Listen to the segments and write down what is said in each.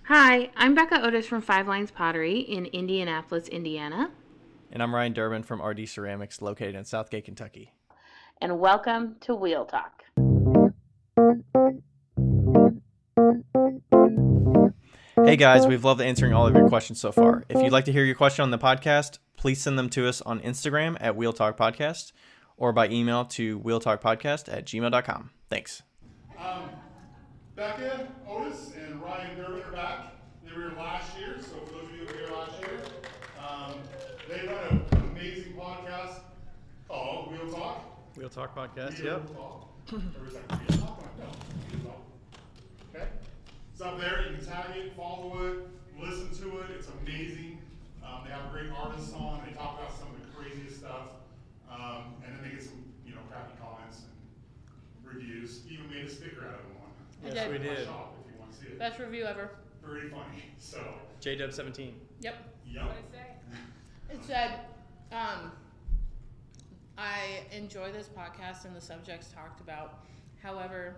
Hi, I'm Becca Otis from Five Lines Pottery in Indianapolis, Indiana. And I'm Ryan Durbin from RD Ceramics, located in Southgate, Kentucky. And welcome to Wheel Talk. Hey guys, we've loved answering all of your questions so far. If you'd like to hear your question on the podcast, please send them to us on Instagram at Wheel Talk Podcast or by email to wheeltalkpodcast@gmail.com. Thanks. Becca Otis and Ryan Durbin are back. They were here last year, so for those of you who were here last year, they run an amazing podcast called Wheel Talk. Wheel Talk Podcast, yep. Everybody's like, Wheel Talk? No, Wheel Talk. Okay? It's up there. You can tag it, follow it, listen to it. It's amazing. They have great artists on. They talk about some of the craziest stuff. And then they get some, crappy comments and reviews. Even made a sticker out of them. Yes, we did. Shop if you want to see it. Best review ever. Very funny. So. JW17. Yep. Yep. What did it say? It said, I enjoy this podcast and the subjects talked about. However,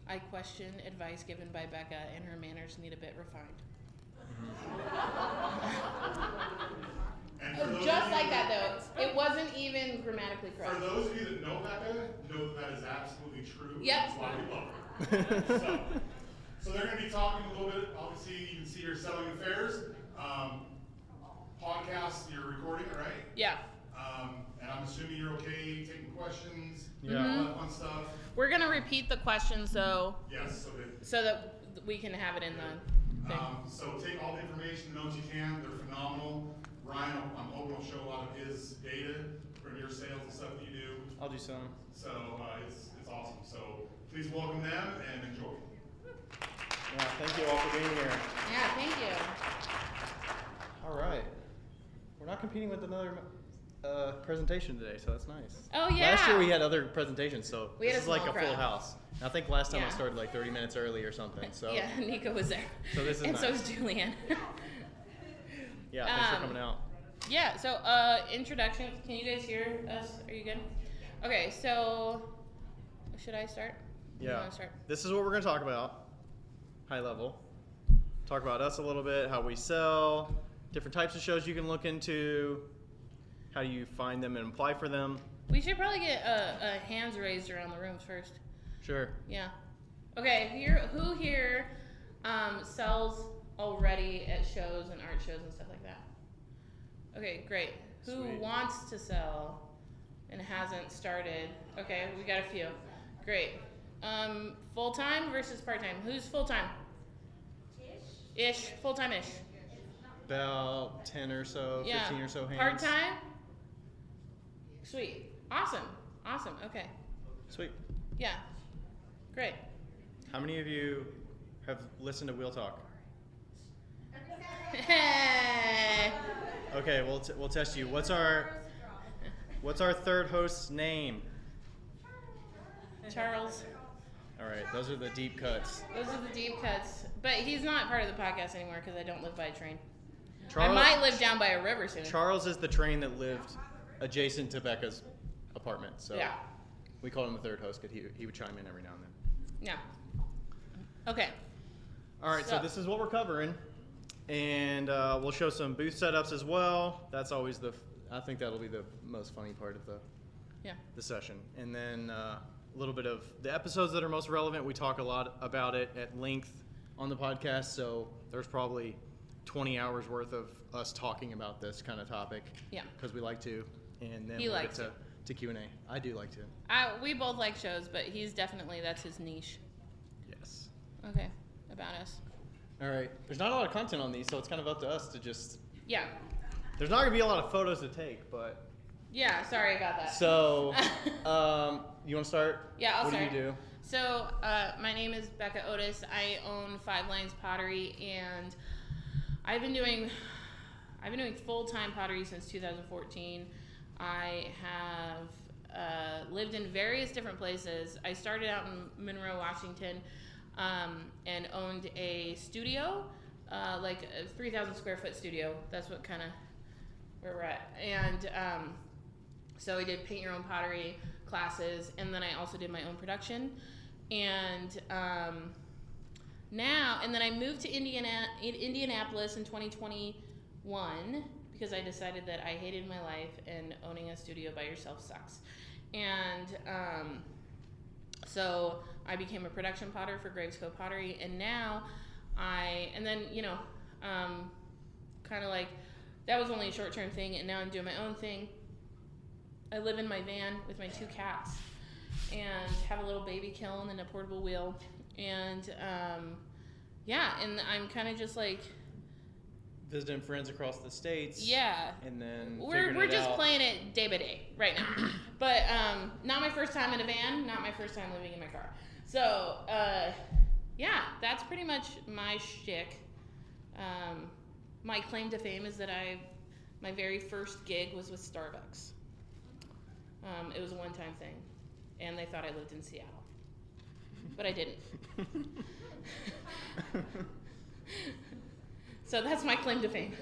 I question advice given by Becca and her manners need a bit refined. Just like that though. It wasn't even grammatically correct. For those of you that know Becca, know that is absolutely true. Yep. That's why we love her. So they're going to be talking a little bit. Obviously, you can see her selling affairs. Podcast, you're recording it, right? Yeah. And I'm assuming you're okay taking questions. Yeah. All that fun stuff. We're going to repeat the questions though. Yes. So that we can have it in the thing. So take all the information, the notes you can. They're phenomenal. Ryan, I'm hoping will show a lot of his data from your sales and stuff that you do. I'll do some. So it's awesome. So please welcome them and enjoy. Yeah, thank you all for being here. Yeah, thank you. All right. We're not competing with another presentation today, so that's nice. Oh, yeah. Last year we had other presentations, so this is like a crowd. full house. And I think last time I Yeah. started like 30 minutes early or something. So Yeah, Nico was there. So this is and nice. so is Julianne. Yeah, thanks for coming out. Yeah, so introduction. Can you guys hear us? Are you good? Okay, so should I start? Or do you Yeah. wanna start? This is what we're going to talk about, high level. Talk about us a little bit, how we sell, different types of shows you can look into, how do you find them and apply for them. We should probably get a hands raised around the rooms first. Sure. Yeah. Okay, who here sells already at shows and art shows and stuff like that? Okay, great. Who Sweet. wants to sell and hasn't started? Okay, we got a few. Great. Full-time versus part-time. Who's full-time? Ish. Full-time-ish. About 10 or so, 15 or so hands. Part-time? Sweet. Awesome. Okay. Sweet. Yeah. Great. How many of you have listened to Wheel Talk? Hey. Okay, we'll test you. What's our third host's name? Charles. All right, those are the deep cuts. Those are the deep cuts. But he's not part of the podcast anymore because I don't live by a train. Charles, I might live down by a river soon. Charles is the train that lived adjacent to Becca's apartment, so Yeah. we called him the third host because he would chime in every now and then. Yeah. Okay. All right, so this is what we're covering, and we'll show some booth setups as well. That's always I think that'll be the most funny part of the session. And then a little bit of the episodes that are most relevant. We talk a lot about it at length on the podcast, so there's probably 20 hours worth of us talking about this kind of topic. Yeah. Because we like to, and then He we'll likes get to Q&A. I do like to. We both like shows, but that's his niche. Yes. Okay. About us. All right. There's not a lot of content on these, so it's kind of up to us to just. Yeah. There's not gonna be a lot of photos to take, but. Yeah. Sorry about that. So, you want to start? Yeah, I'll start. What do you do? So, my name is Becca Otis. I own Five Lines Pottery, and I've been doing full-time pottery since 2014. I have lived in various different places. I started out in Monroe, Washington, and owned a studio, like a 3,000 square foot studio. That's what kind of where we're at. And so I did paint your own pottery classes, and then I also did my own production. And now, and then I moved to Indianapolis in 2021 because I decided that I hated my life and owning a studio by yourself sucks. And so I became a production potter for Graves Cove Pottery, and now kind of like, that was only a short-term thing, and now I'm doing my own thing. I live in my van with my 2 cats and have a little baby kiln and a portable wheel. And, and I'm kind of just like... visiting friends across the states. Yeah. And then we're just playing it day by day right now. But not my first time in a van, not my first time living in my car. So, that's pretty much my shtick. My claim to fame is that my very first gig was with Starbucks. It was a one-time thing, and they thought I lived in Seattle, but I didn't. So that's my claim to fame.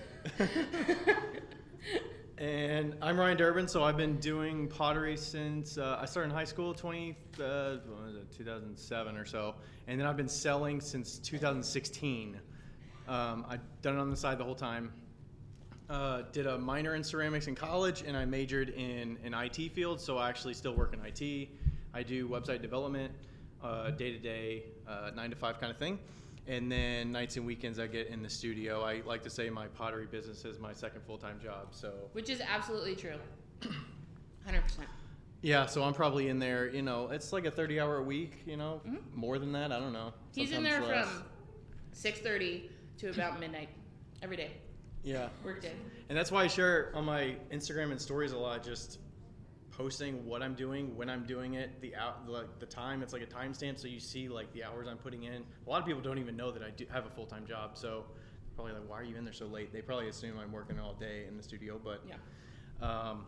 And I'm Ryan Durbin, so I've been doing pottery since I started in high school, 2007 or so, and then I've been selling since 2016. I've done it on the side the whole time. Did a minor in ceramics in college, and I majored in an IT field, so I actually still work in IT. I do website development, day-to-day, 9 to 5 kind of thing. And then nights and weekends I get in the studio. I like to say my pottery business is my second full-time job. So, which is absolutely true. 100%. Yeah, so I'm probably in there, it's like a 30-hour a week, more than that, I don't know. He's in there from 6:30 to about midnight every day. Yeah. Work day. And that's why I share on my Instagram and stories a lot, just posting what I'm doing, when I'm doing it, the time. It's like a timestamp, so you see like the hours I'm putting in. A lot of people don't even know that I do have a full-time job, so probably like, why are you in there so late? They probably assume I'm working all day in the studio, but so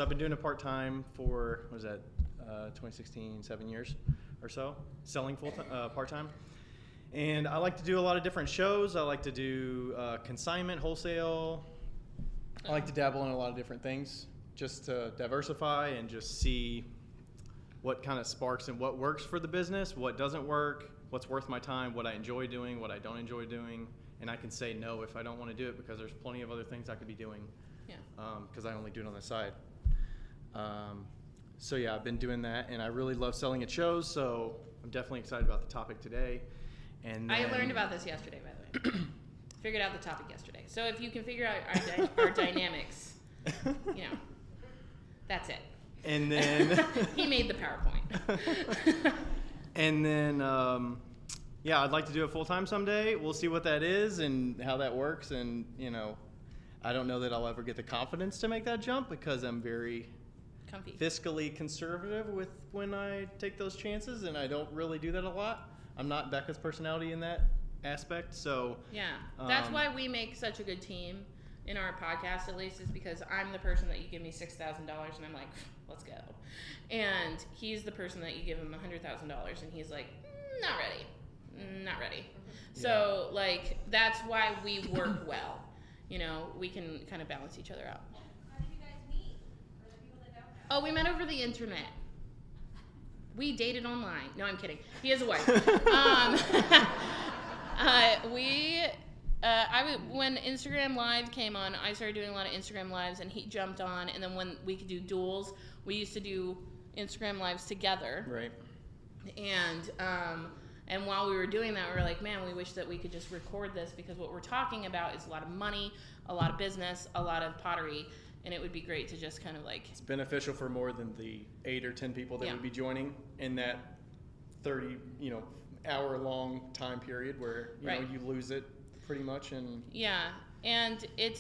I've been doing it part-time for, 2016, 7 years or so, selling part-time. And I like to do a lot of different shows. I like to do consignment, wholesale. I like to dabble in a lot of different things just to diversify and just see what kind of sparks and what works for the business, what doesn't work, what's worth my time, what I enjoy doing, what I don't enjoy doing. And I can say no if I don't want to do it because there's plenty of other things I could be doing because I only do it on the side. I've been doing that, and I really love selling at shows, so I'm definitely excited about the topic today. And I learned about this yesterday, by the way. Figured out the topic yesterday. So if you can figure out our dynamics, that's it. And then he made the PowerPoint. And then I'd like to do it full time someday. We'll see what that is and how that works. And I don't know that I'll ever get the confidence to make that jump because I'm very comfy, fiscally conservative with when I take those chances, and I don't really do that a lot. I'm not Becca's personality in that aspect, so... Yeah, that's why we make such a good team in our podcast, at least, is because I'm the person that you give me $6,000, and I'm like, let's go. And he's the person that you give him $100,000, and he's like, not ready. So, that's why we work well. We can kind of balance each other out. How did you guys meet? For the people that don't know. Oh, we met over the internet. We dated online. No, I'm kidding. He has a wife. When Instagram Live came on, I started doing a lot of Instagram Lives, and he jumped on. And then when we could do duels, we used to do Instagram Lives together. Right. And while we were doing that, we were like, man, we wish that we could just record this because what we're talking about is a lot of money, a lot of business, a lot of pottery. And it would be great to just kind of it's beneficial for more than the 8 or 10 people that would be joining in that 30, hour long time period where, you lose it pretty much. And and it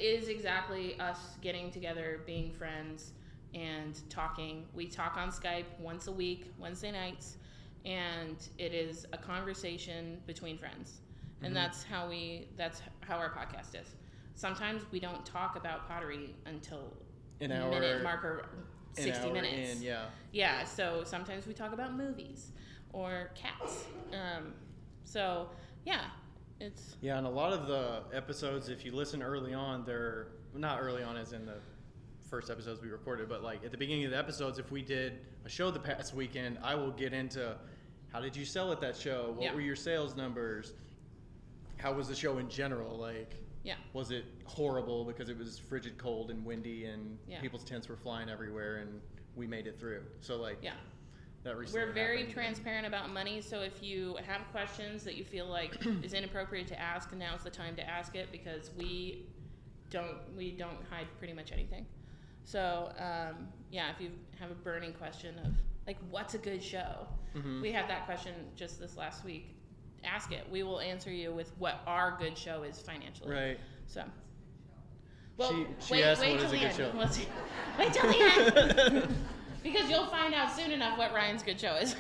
is exactly us getting together, being friends and talking. We talk on Skype once a week, Wednesday nights, and it is a conversation between friends. And that's how our podcast is. Sometimes we don't talk about pottery until minute marker 60 minutes. Yeah, so sometimes we talk about movies or cats. It's... Yeah, and a lot of the episodes, if you listen early on, they're not early on as in the first episodes we recorded, but at the beginning of the episodes, if we did a show the past weekend, I will get into how did you sell at that show? What were your sales numbers? How was the show in general? Like, was it horrible because it was frigid cold and windy and people's tents were flying everywhere and we made it through? So like, that recently we're very happened. transparent about money. So if you have questions that you feel like is inappropriate to ask, now's the time to ask it, because we don't hide pretty much anything. So if you have a burning question of like, what's a good show? We had that question just this last week. Ask it. We will answer you with what our good show is financially. Right. So. Well, she asked what is a good show. Wait till the end. Because you'll find out soon enough what Ryan's good show is.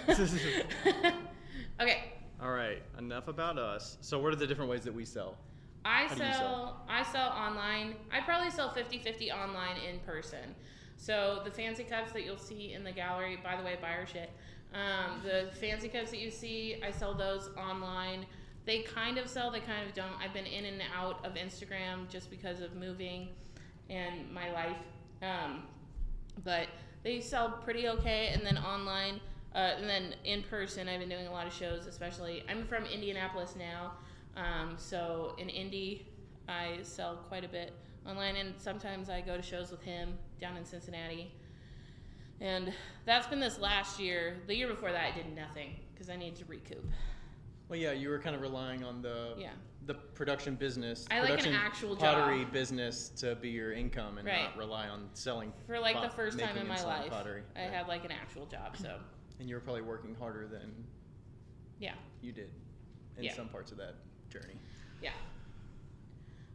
Okay. All right. Enough about us. So what are the different ways that we sell? I sell online. I probably sell 50-50 online, in person. So the fancy cups that you'll see in the gallery, by the way, buy our shit. The fancy cups that you see, I sell those online. They kind of sell, they kind of don't. I've been in and out of Instagram just because of moving and my life. But they sell pretty okay. And then online, and then in person, I've been doing a lot of shows, especially. I'm from Indianapolis now. So in Indy, I sell quite a bit online, and sometimes I go to shows with him down in Cincinnati. And that's been this last year. The year before that, I did nothing because I needed to recoup. Well, yeah, you were kind of relying on the production business. I like an actual pottery job. business to be your income and not rely on selling. For like the first time in my life, pottery. I had like an actual job. So. And you were probably working harder than. Yeah. You did, in some parts of that journey. Yeah.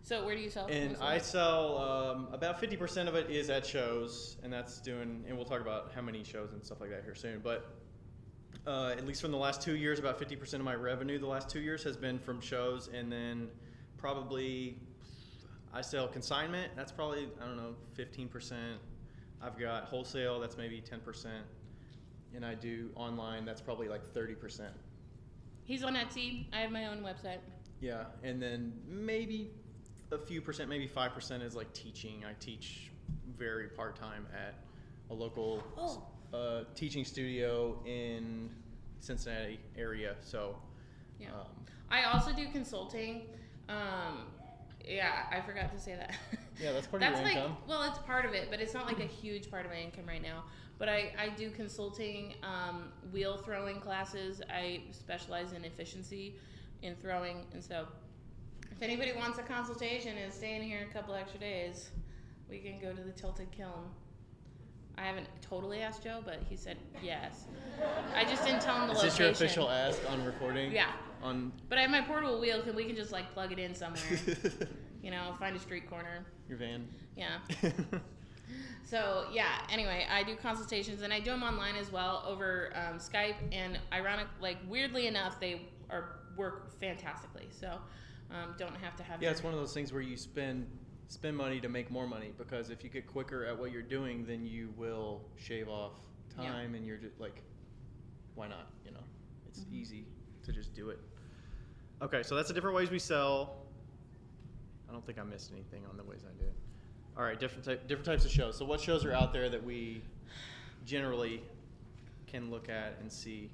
So where do you sell? And I sell about 50% of it is at shows, and that's doing. And we'll talk about how many shows and stuff like that here soon. But at least from the last 2 years, about 50% of my revenue the last 2 years has been from shows, and then probably I sell consignment. That's probably 15%. I've got wholesale. That's maybe 10%, and I do online. That's probably like 30%. He's on Etsy. I have my own website. Yeah, and then maybe a few percent, maybe 5% is like teaching. I teach very part-time at a local teaching studio in Cincinnati area. So I also do consulting. I forgot to say that. Yeah, that's part of your income. Well, it's part of it, but it's not like a huge part of my income right now. But I do consulting, wheel throwing classes. I specialize in efficiency in throwing, and so if anybody wants a consultation and staying here a couple extra days, we can go to the Tilted Kiln. I haven't totally asked Joe, but he said yes. I just didn't tell him the location. Is this your official ask on recording? Yeah. But I have my portable wheel, we can just like plug it in somewhere. Find a street corner. Your van. Yeah. So anyway, I do consultations, and I do them online as well over Skype, and weirdly enough, they work fantastically. So don't have to have. Yeah, it's one of those things where you spend money to make more money, because if you get quicker at what you're doing, then you will shave off time, and you're just like, why not? It's easy to just do it. Okay, so that's the different ways we sell. I don't think I missed anything on the ways I did. All right, different types of shows. So what shows are out there that we generally can look at and see?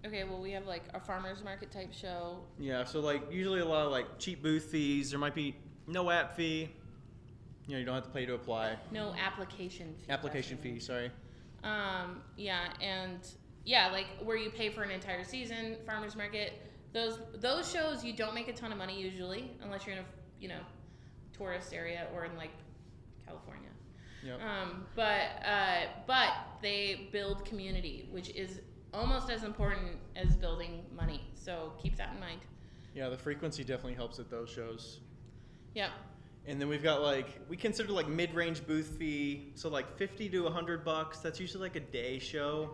Okay, well, we have like a farmer's market type show. Yeah, so like usually a lot of like cheap booth fees. There might be no app fee. You don't have to pay to apply. No application fee. Application fee, sorry. Like where you pay for an entire season, farmer's market. Those shows, you don't make a ton of money usually, unless you're in a tourist area or in like California. Yep. But they build community, which is almost as important as building money. So keep that in mind. Yeah, the frequency definitely helps at those shows. Yeah. And then we've got we consider like mid-range booth fee, so like $50 to $100. That's usually like a day show.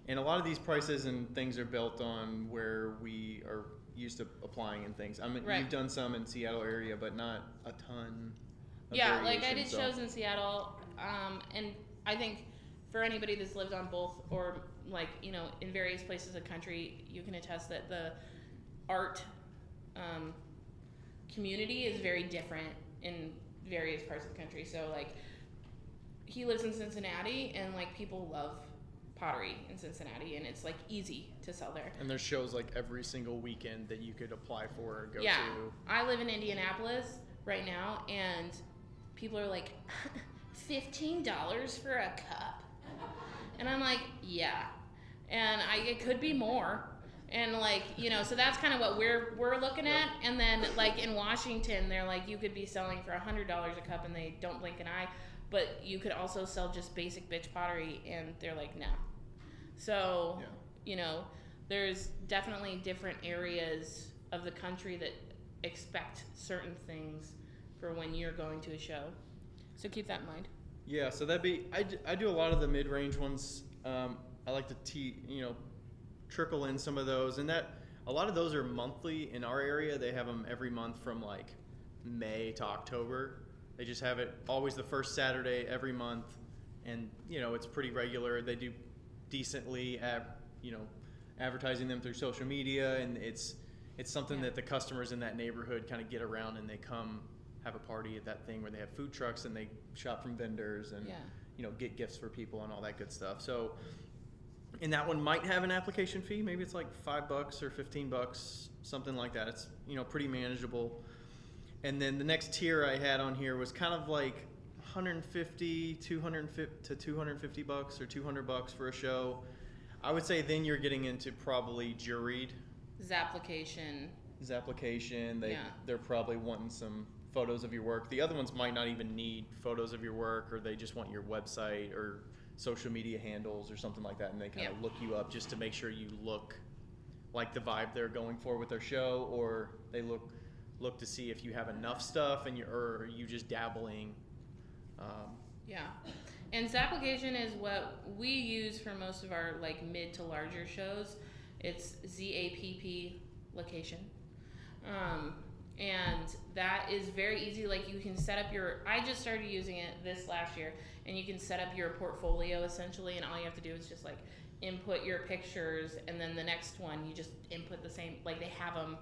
And a lot of these prices and things are built on where we are used to applying and things. I mean, You've done some in Seattle area, but not a ton of variation, I did shows in Seattle, and I think for anybody that's lived on both or in various places of the country, you can attest that the art community is very different in various parts of the country. So he lives in Cincinnati, and people love pottery in Cincinnati, and it's like easy to sell there. And there's shows like every single weekend that you could apply for or go to. Yeah, I live in Indianapolis right now, and people are like, $15 for a cup, and I'm like, yeah, and it could be more. And like, you know, so that's kind of what we're looking at. And then like in Washington, they're like, you could be selling for $100 a cup, and they don't blink an eye. But you could also sell just basic bitch pottery, and they're like, no. So, you know, there's definitely different areas of the country that expect certain things for when you're going to a show. So keep that in mind. Yeah, so that'd be, I do a lot of the mid-range ones. I like to trickle in some of those, and that a lot of those are monthly in our area. They have them every month from like May to October. They just have it always the first Saturday every month, and you know, it's pretty regular. They do decently at, you know, advertising them through social media, and it's something that the customers in that neighborhood kind of get around, and they come have a party at that thing where they have food trucks and they shop from vendors and you know, get gifts for people and all that good stuff. So, and that one might have an application fee. Maybe it's like $5 or $15, something like that. It's, you know, pretty manageable. And then the next tier I had on here was kind of like $150 to $250 or $200 for a show. I would say then you're getting into probably juried. Zapplication. They're probably wanting some photos of your work. The other ones might not even need photos of your work, or they just want your website or social media handles or something like that, and they kind of look you up just to make sure you look like the vibe they're going for with their show, or they look to see if you have enough stuff and or are you just dabbling. And Zapplication is what we use for most of our like mid to larger shows. It's ZAPP location. And that is very easy. Like you can set up I just started using it this last year, and you can set up your portfolio essentially, and all you have to do is just like input your pictures, and then the next one you just input the same, like they have them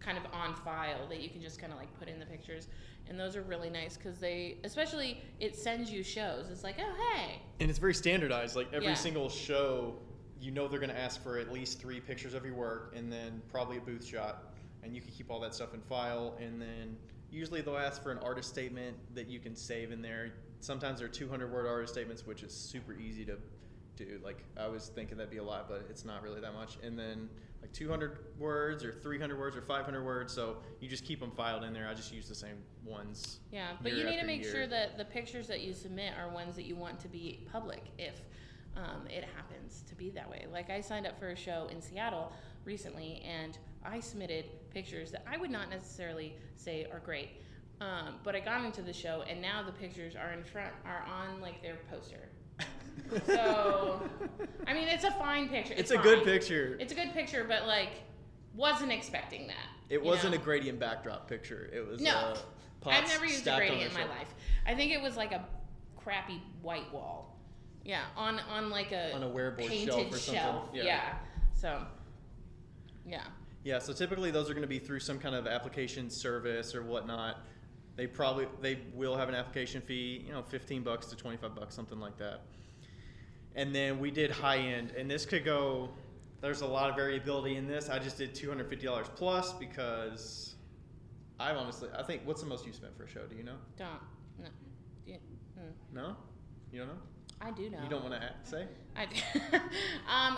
kind of on file that you can just kind of like put in the pictures. And those are really nice because especially it sends you shows. It's like, oh, hey. And it's very standardized. Like every single show, you know, they're going to ask for at least 3 pictures of your work, and then probably a booth shot. And you can keep all that stuff in file. And then usually they'll ask for an artist statement that you can save in there. Sometimes they're 200-word artist statements, which is super easy to do. Like I was thinking that'd be a lot, but it's not really that much. And then like 200 words or 300 words or 500 words. So you just keep them filed in there. I just use the same ones. Yeah, but you need to make sure that the pictures that you submit are ones that you want to be public if it happens to be that way. Like I signed up for a show in Seattle recently, and I submitted pictures that I would not necessarily say are great. But I got into the show, and now the pictures are on like their poster. So, I mean, it's a fine picture. It's a good picture. It's a good picture, but like, wasn't expecting that. It wasn't a gradient backdrop picture. It was I've never used a gradient in my life. I think it was like a crappy white wall. Yeah, on like on a wearable painted shelf. Yeah. So, yeah. Yeah, so typically those are going to be through some kind of application service or whatnot. They will have an application fee, you know, $15 to $25, something like that. And then we did high end, and this could go, there's a lot of variability in this. I just did $250 plus because I think, what's the most you spent for a show? Do you know? No. Yeah. No? You don't know? I do know. You don't want to say? I do.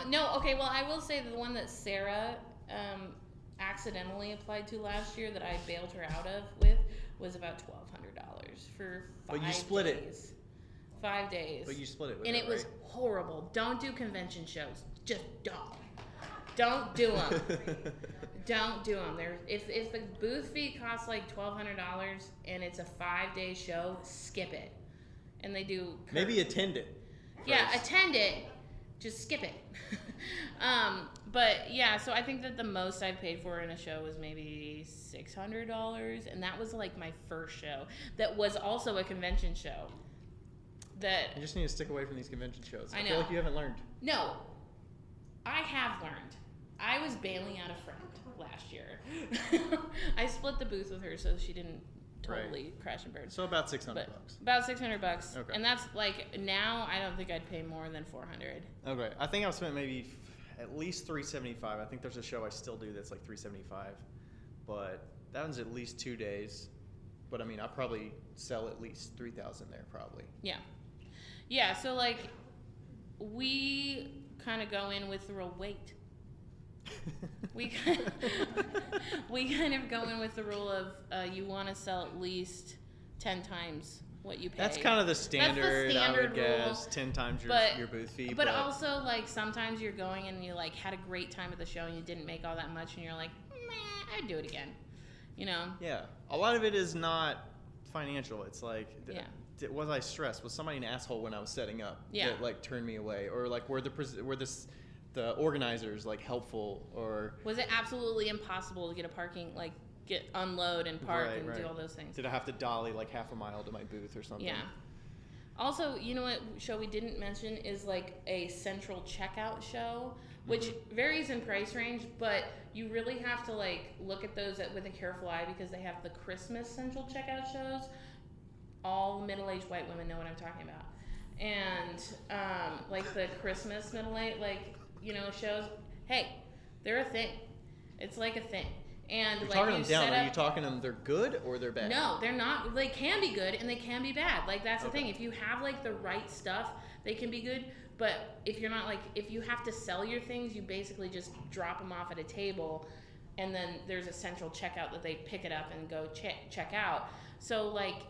No, okay, well, I will say the one that Sarah accidentally applied to last year that I bailed her out of with was about $1,200 for 5 days. But you split it. 5 days. But you split it with and her, it was horrible. Don't do convention shows. Just don't. Don't do them. Don't do them. If the booth fee costs like $1,200 and it's a 5-day show, skip it. And they do maybe attend it. Yeah, attend it. Just skip it. But yeah, so I think that the most I've paid for in a show was maybe $600, and that was like my first show. That was also a convention show. You just need to stick away from these convention shows. I know. Feel like you haven't learned. No, I have learned. I was bailing out a friend last year. I split the booth with her so she didn't totally crash and burn. So about $600. About $600. Okay. And that's like, now I don't think I'd pay more than $400. Okay. I think I've spent maybe at least $375. I think there's a show I still do that's like $375, but that one's at least 2 days. But I mean, I'll probably sell at least 3,000 there probably. Yeah. Yeah. So like, we kind of go in with the rule, wait. we kind of go in with the rule of you want to sell at least 10 times what you pay. That's kind of the standard, I would guess, 10 times your booth fee. But also, like, sometimes you're going and you, like, had a great time at the show and you didn't make all that much and you're like, meh, I'd do it again, you know? Yeah. A lot of it is not financial. It's like, was I stressed? Was somebody an asshole when I was setting up that, like, turned me away? Or, like, were the organizers, like, helpful? Or was it absolutely impossible to get a parking, like, unload and park and do all those things? Did I have to dolly like half a mile to my booth or something? Yeah. Also, you know what show we didn't mention is like a central checkout show, which varies in price range, but you really have to like look at those with a careful eye because they have the Christmas central checkout shows. All middle-aged white women know what I'm talking about. And like the Christmas middle-aged, like, you know, shows, hey, they're a thing. It's like a thing. And you're like talking them down. Are you talking them they're good or they're bad? No, they're not. They can be good and they can be bad. Like that's the thing. If you have like the right stuff, they can be good. But if you're not like, if you have to sell your things, you basically just drop them off at a table, and then there's a central checkout that they pick it up and go check out. So like,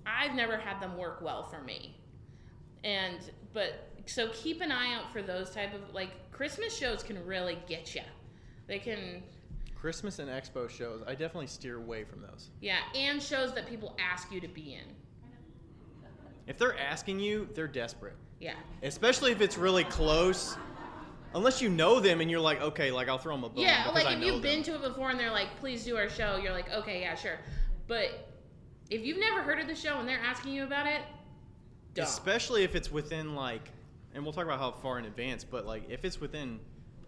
I've never had them work well for me. So keep an eye out for those type of like Christmas shows can really get you. They can. Christmas and expo shows, I definitely steer away from those. Yeah, and shows that people ask you to be in. If they're asking you, they're desperate. Yeah. Especially if it's really close. Unless you know them and you're like, okay, like I'll throw them a bone. Yeah, like if you've been to it before and they're like, please do our show, you're like, okay, yeah, sure. But if you've never heard of the show and they're asking you about it, don't. Especially if it's within like, and we'll talk about how far in advance, but like if it's within,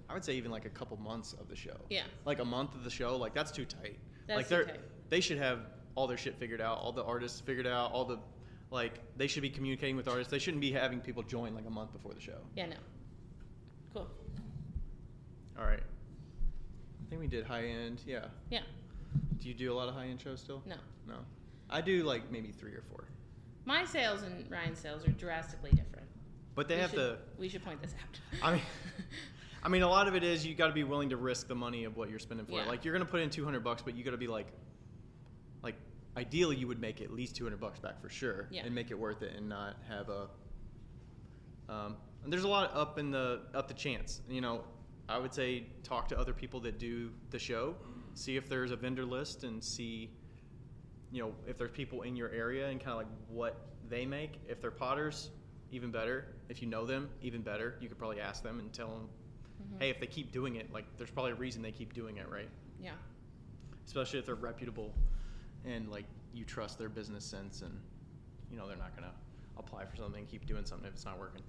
I would say even like a couple months of the show. Yeah. Like a month of the show, like that's too tight. That's like too tight. They should have all their shit figured out, all the artists figured out, all the, like, they should be communicating with artists. They shouldn't be having people join like a month before the show. Yeah, no. Cool. All right. I think we did high end, yeah. Yeah. Do you do a lot of high end shows still? No. No. I do like maybe 3 or 4. My sales and Ryan's sales are drastically different. But they we should point this out. I mean, a lot of it is you got to be willing to risk the money of what you're spending for it. Yeah. Like, you're going to put in $200, but you got to be like, ideally you would make at least $200 back for sure, and make it worth it and not have a. And there's a lot up the chance. You know, I would say talk to other people that do the show, see if there's a vendor list, and see, you know, if there's people in your area and kind of like what they make. If they're potters, even better. If you know them, even better. You could probably ask them and tell them, hey, if they keep doing it, like, there's probably a reason they keep doing it, right? Yeah. Especially if they're reputable and, like, you trust their business sense and, you know, they're not going to apply for something and keep doing something if it's not working.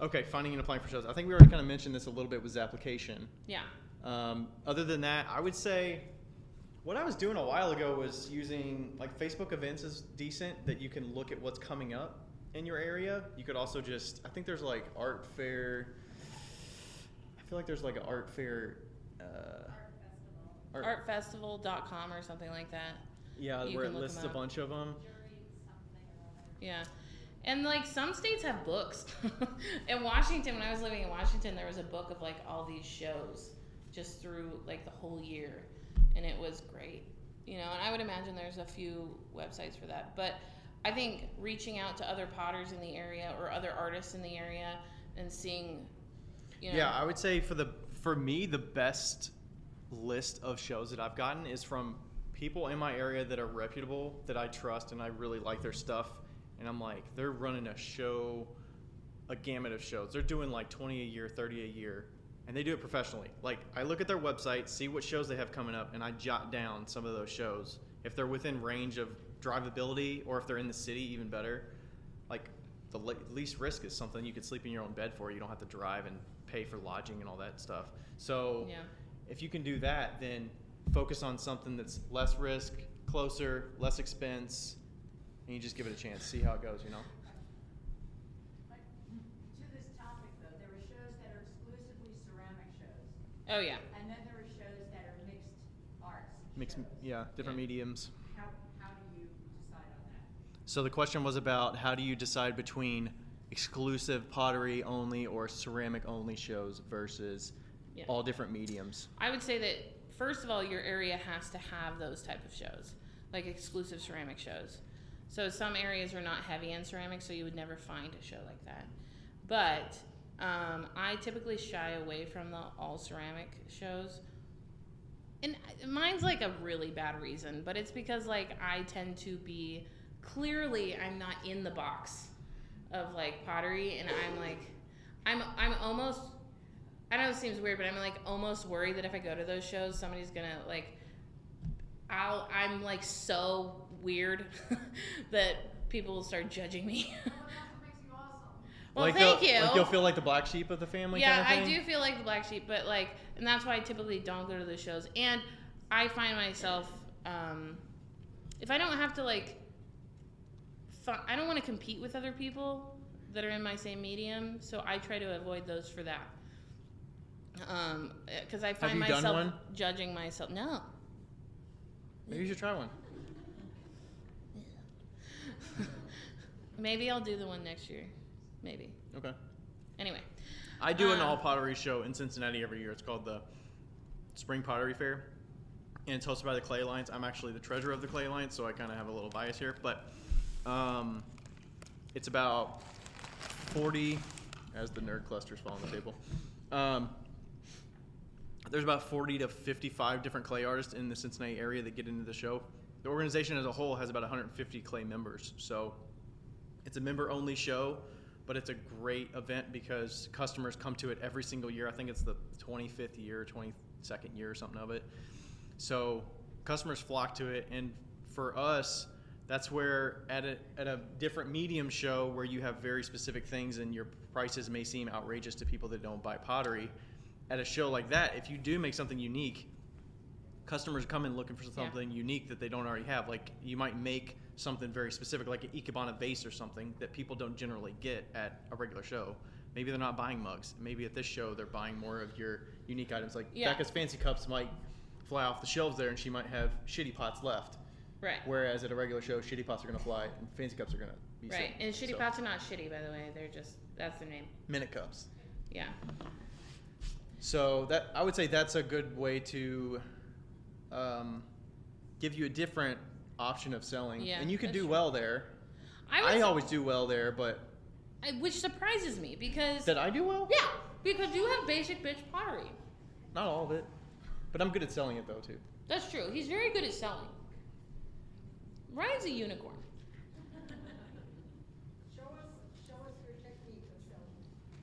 Okay, finding and applying for shows. I think we already kind of mentioned this a little bit with application. Yeah. Other than that, I would say what I was doing a while ago was using, like, Facebook events is decent, that you can look at what's coming up in your area. You could also just, I think there's, like, art fair. I feel like there's, like, an art fair. Artfestival.com or something like that. Yeah, where it lists a bunch of them. Yeah. And, like, some states have books. In Washington, when I was living in Washington, there was a book of, like, all these shows just through, like, the whole year. And it was great. You know, and I would imagine there's a few websites for that. But I think reaching out to other potters in the area or other artists in the area and seeing, you know. Yeah, I would say for me, the best list of shows that I've gotten is from people in my area that are reputable, that I trust, and I really like their stuff. And I'm like, they're running a show, a gamut of shows. They're doing like 20 a year, 30 a year, and they do it professionally. Like, I look at their website, see what shows they have coming up, and I jot down some of those shows. If they're within range of drivability, or if they're in the city, even better. Like, the least risk is something you could sleep in your own bed for. You don't have to drive and pay for lodging and all that stuff. So if you can do that, then focus on something that's less risk, closer, less expense, and you just give it a chance, see how it goes, you know? To this topic, though, there are shows that are exclusively ceramic shows, Oh yeah. and then there are shows that are mixed arts Mix, shows. yeah, different Yeah. mediums. How do you decide on that? So the question was about how do you decide between exclusive pottery only or ceramic only shows versus Yeah. all different mediums? I would say that first of all, your area has to have those type of shows, like exclusive ceramic shows. So some areas are not heavy in ceramics, so you would never find a show like that. But I typically shy away from the all ceramic shows. And mine's like a really bad reason, but it's because like I tend to be, clearly I'm not in the box of like pottery, and I'm like, I'm almost, I know it seems weird, but I'm like almost worried that if I go to those shows, somebody's gonna like, I'm like so weird that people will start judging me. Well, like thank you. Like you'll feel like the black sheep of the family. Yeah, kind of thing? I do feel like the black sheep, but like, and that's why I typically don't go to the shows. And I find myself, if I don't have to like, I don't want to compete with other people that are in my same medium, so I try to avoid those for that. Because I find Have you done myself one? judging myself. No. Maybe you should try one. Maybe I'll do the one next year. Maybe. Okay. Anyway. I do an all pottery show in Cincinnati every year. It's called the Spring Pottery Fair, and it's hosted by the Clay Alliance. I'm actually the treasurer of the Clay Alliance, so I kind of have a little bias here. But it's about 40, as the nerd clusters fall on the table. There's about 40 to 55 different clay artists in the Cincinnati area that get into the show. The organization as a whole has about 150 clay members, so it's a member-only show, but it's a great event because customers come to it every single year. I think it's the 25th year, 22nd year or something of it. So customers flock to it, and for us, that's where at a different medium show where you have very specific things and your prices may seem outrageous to people that don't buy pottery, at a show like that, if you do make something unique, customers come in looking for something unique that they don't already have. Like you might make something very specific, like an Ikebana vase or something that people don't generally get at a regular show. Maybe they're not buying mugs. Maybe at this show they're buying more of your unique items. Like Becca's fancy cups might fly off the shelves there, and she might have shitty pots left. Right. Whereas at a regular show, shitty pots are going to fly, and fancy cups are going to be Right. sitting. And shitty pots are not shitty, by the way. They're just, that's their name. Minute cups. Yeah. So that I would say that's a good way to give you a different option of selling. Yeah, and you can that's do true. well there. I always do well there, but which surprises me because did I do well? yeah, because you have basic bitch pottery. Not all of it, but I'm good at selling it though too. That's true. He's very good at selling. Ryan's a unicorn. Show us your technique of selling.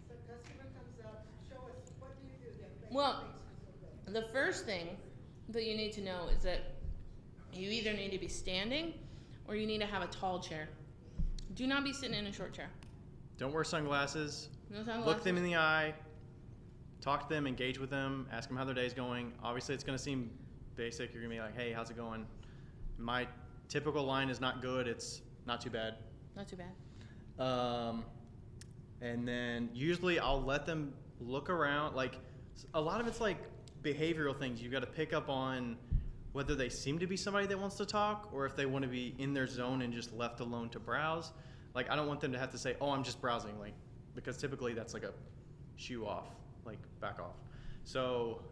So customer comes up, show us, what do you do that makes Well, you so good? the first thing that you need to know is that you either need to be standing or you need to have a tall chair. Do not be sitting in a short chair. Don't wear sunglasses. No sunglasses. Look them in the eye. Talk to them, engage with them, ask them how their day's going. Obviously, it's going to seem basic. You're going to be like, hey, how's it going? My typical line is not good. It's not too bad. Not too bad. And then usually I'll let them look around. Like a lot of it's like behavioral things. You've got to pick up on whether they seem to be somebody that wants to talk or if they want to be in their zone and just left alone to browse. Like I don't want them to have to say, oh, I'm just browsing, like, because typically that's like a shoo off, like back off. So,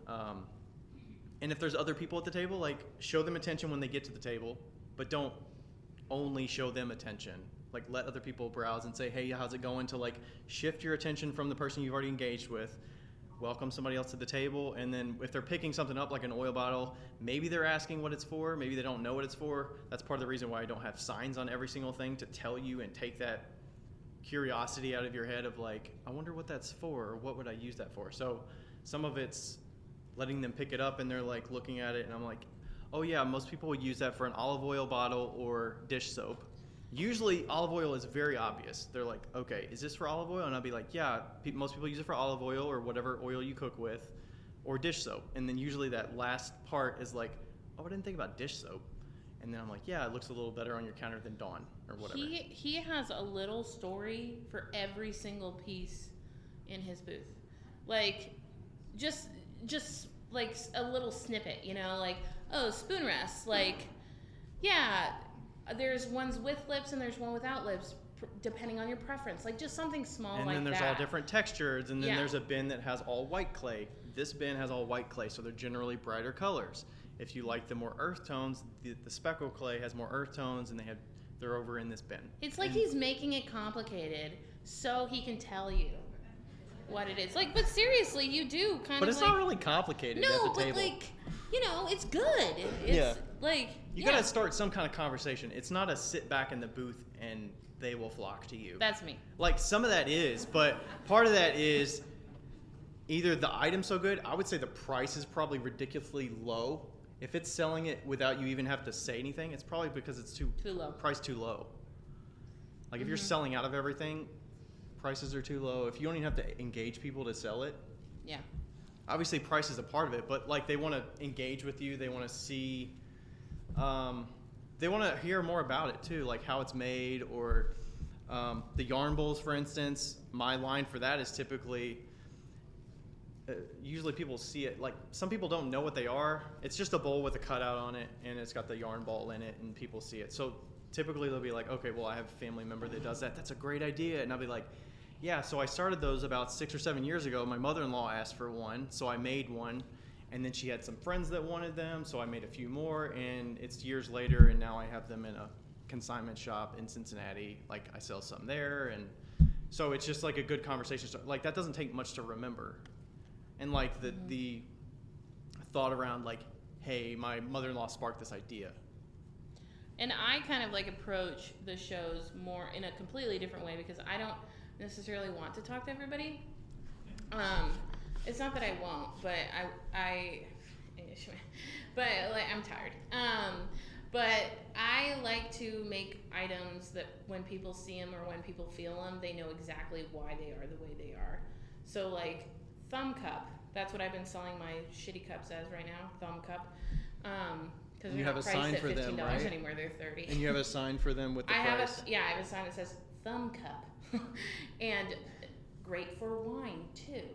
and if there's other people at the table, like show them attention when they get to the table, but don't only show them attention. Like let other people browse and say, hey, how's it going? To like shift your attention from the person you've already engaged with, welcome somebody else to the table, and then if they're picking something up like an oil bottle, maybe they're asking what it's for, maybe they don't know what it's for. That's part of the reason why I don't have signs on every single thing to tell you and take that curiosity out of your head of like, I wonder what that's for, or what would I use that for? So some of it's letting them pick it up and they're like looking at it and I'm like, oh yeah, most people would use that for an olive oil bottle or dish soap. Usually olive oil is very obvious. They're like, okay, is this for olive oil? And I'll be like, yeah, most people use it for olive oil or whatever oil you cook with, or dish soap. And then usually that last part is like, oh, I didn't think about dish soap. And then I'm like, yeah, it looks a little better on your counter than Dawn or whatever. He has a little story for every single piece in his booth. Like, just like a little snippet, you know, like, oh, spoon rests. Like, yeah, there's ones with lips and there's one without lips, depending on your preference. Like, just something small like that. And then there's all different textures, and then there's a bin that has all white clay. This bin has all white clay, so they're generally brighter colors. If you like the more earth tones, the speckle clay has more earth tones, and they're over in this bin. It's like he's making it complicated so he can tell you what it is. Like, but seriously, you do kind of. But it's not really complicated at the table. No, but like, you know, it's good. It's like you gotta start some kind of conversation. It's not a sit back in the booth and they will flock to you. That's me. Like, some of that is, but part of that is either the item's so good. I would say the price is probably ridiculously low. If it's selling it without you even have to say anything, it's probably because it's too low. Price too low. Like, if you're selling out of everything, prices are too low. If you don't even have to engage people to sell it. Yeah. Obviously, price is a part of it, but like, they want to engage with you. They want to see. They want to hear more about it too, like how it's made, or the yarn bowls, for instance. My line for that is typically. Usually people see it, like, some people don't know what they are. It's just a bowl with a cutout on it, and it's got the yarn ball in it, and people see it. So typically they'll be like, okay, well, I have a family member that does that. That's a great idea. And I'll be like, yeah, so I started those about 6 or 7 years ago. My mother-in-law asked for one, so I made one. And then she had some friends that wanted them, so I made a few more. And it's years later, and now I have them in a consignment shop in Cincinnati. Like, I sell some there. And so it's just like a good conversation start. Like, that doesn't take much to remember. And like the thought around, like, hey, my mother-in-law sparked this idea. And I kind of like approach the shows more in a completely different way, because I don't necessarily want to talk to everybody. It's not that I won't, but but like, I'm tired. But I like to make items that when people see them or when people feel them, they know exactly why they are the way they are. So like, thumb cup. That's what I've been selling my shitty cups as right now. Thumb cup. Because they're not priced at $15 right? anymore. They're $30. And you have a sign for them with the price. I have a sign that says thumb cup, and great for wine too.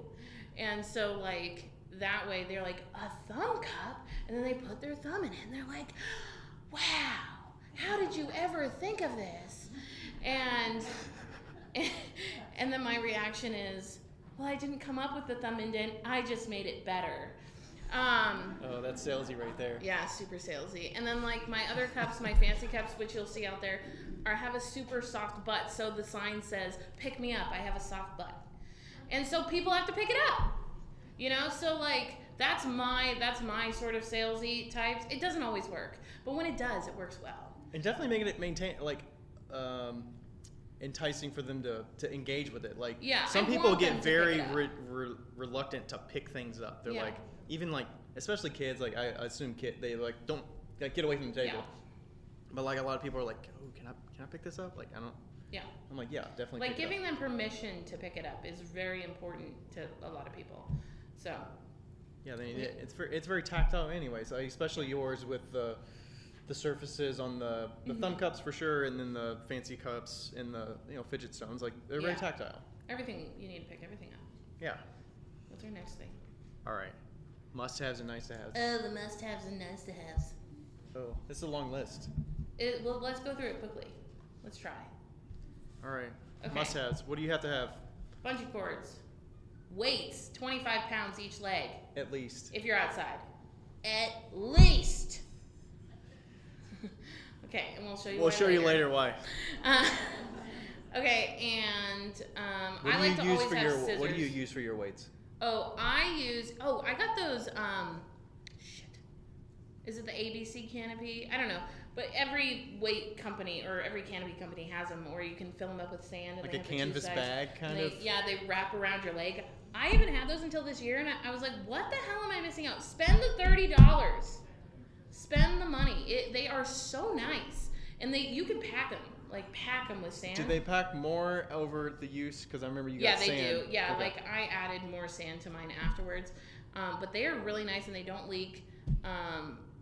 And so like, that way they're like, a thumb cup, and then they put their thumb in it, and they're like, wow, how did you ever think of this? And then my reaction is, well, I didn't come up with the thumb indent, I just made it better. Oh, that's salesy right there. Yeah, super salesy. And then like, my other cups, my fancy cups, which you'll see out there, have a super soft butt. So the sign says, pick me up, I have a soft butt. And so people have to pick it up. You know, so like, that's my sort of salesy types. It doesn't always work, but when it does, it works well. And definitely making it maintain, like, enticing for them to engage with it. Like, some people get very reluctant to pick things up. They're like, even like, especially kids, like, I assume they like, don't, like, get away from the table. But like, a lot of people are like, oh, can I pick this up? Like, I don't. Yeah. I'm like, yeah, definitely. Like, giving them permission to pick it up is very important to a lot of people. So. Yeah, it's very tactile anyway. So especially yours with the surfaces on the thumb cups for sure, and then the fancy cups and the fidget stones. Like, they're very tactile. Everything, you need to pick everything up. Yeah. What's our next thing? All right. Must-haves and nice-to-haves. Oh, the must-haves and nice-to-haves. Oh, it's a long list. Well, let's go through it quickly. Let's try. All right. Okay. Must-haves. What do you have to have? Bungee cords. Weights, 25 pounds each leg. At least. If you're outside. At least. Okay, and we'll show you. We'll show you later why. Okay, and I like to always have scissors. What do you use for your weights? I got those. Is it the ABC canopy? I don't know. But every weight company or every canopy company has them, or you can fill them up with sand. And like they a have canvas bag, kind of? Yeah, they wrap around your leg. I haven't had those until this year, and I was like, what the hell am I missing out? Spend the $30. Spend the money. They are so nice. And you can pack them with sand. Do they pack more over the use? Because I remember you got sand. Yeah, they do. Yeah, okay. Like, I added more sand to mine afterwards. But they are really nice, and they don't leak.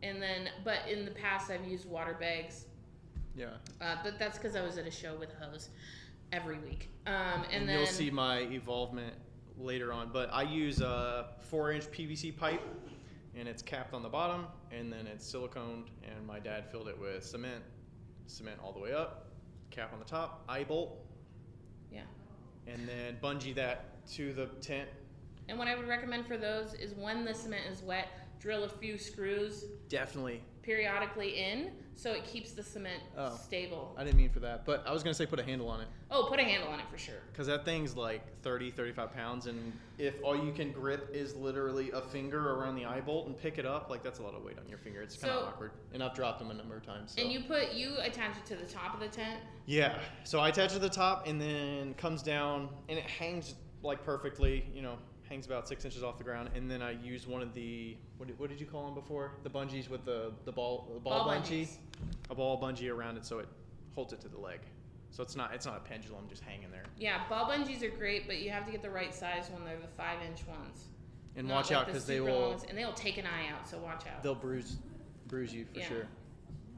and then, but in the past I've used water bags. Yeah. But that's because I was at a show with a hose every week. And then you'll see my evolvement later on. But I use a 4-inch PVC pipe, and it's capped on the bottom, and then it's siliconed, and my dad filled it with cement all the way up, cap on the top, eye bolt. Yeah. And then bungee that to the tent. And what I would recommend for those is when the cement is wet, drill a few screws Definitely. periodically in so it keeps the cement stable. I didn't mean for that, but I was going to say put a handle on it. Oh, put a handle on it for sure. Because that thing's like 30, 35 pounds, and if all you can grip is literally a finger around the eye bolt and pick it up, like that's a lot of weight on your finger. It's kind of awkward. And I've dropped them a number of times. So. And you attach it to the top of the tent? Yeah. So I attach it to the top and then comes down, and it hangs like perfectly, hangs about 6 inches off the ground, and then I use one of the what did you call them before? The bungees with the ball bungee, a ball bungee around it so it holds it to the leg. So it's not a pendulum just hanging there. Yeah, ball bungees are great, but you have to get the right size when they're the 5-inch ones. And watch out because they will they'll take an eye out. So watch out. They'll bruise you for sure.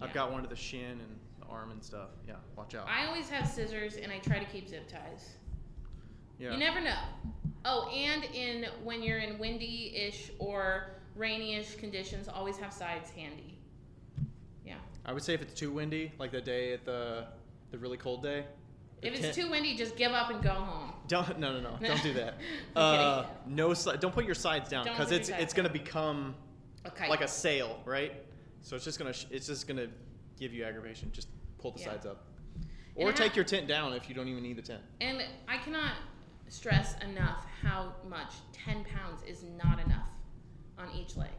I've got one to the shin and the arm and stuff. Yeah, watch out. I always have scissors, and I try to keep zip ties. Yeah. You never know. Oh, and when you're in windy-ish or rainy-ish conditions, always have sides handy. Yeah. I would say if it's too windy, like the day at the really cold day. If it's too windy, just give up and go home. No, don't do that. Don't put your sides down because it's gonna become like a sail, right? So it's just gonna give you aggravation. Just pull the sides up, or take your tent down if you don't even need the tent. And I cannot stress enough how much 10 pounds is not enough on each leg.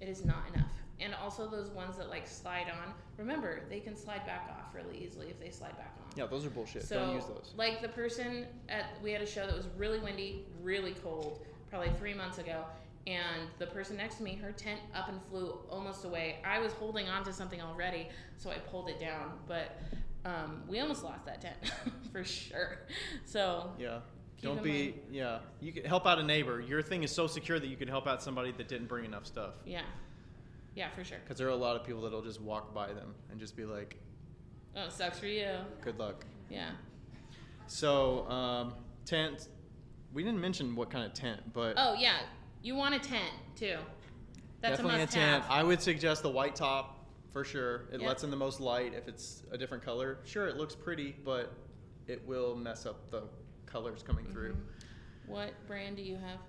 It is not enough. And also those ones that like slide on, remember they can slide back off really easily if they slide back on. Yeah, those are bullshit. So, don't use those. Like the person we had a show that was really windy, really cold, probably 3 months ago, and the person next to me, her tent up and flew almost away. I was holding on to something already, so I pulled it down, but we almost lost that tent for sure. So yeah. You can help out a neighbor. Your thing is so secure that you can help out somebody that didn't bring enough stuff. Yeah, for sure. Because there are a lot of people that'll just walk by them and just be like, oh, sucks for you. Good luck. Yeah. So, tent. We didn't mention what kind of tent, but... Oh, yeah. You want a tent, too. That's definitely a must-have. Tent. I would suggest the white top, for sure. It lets in the most light. If it's a different color, sure, it looks pretty, but it will mess up the colors coming through. What brand do you have?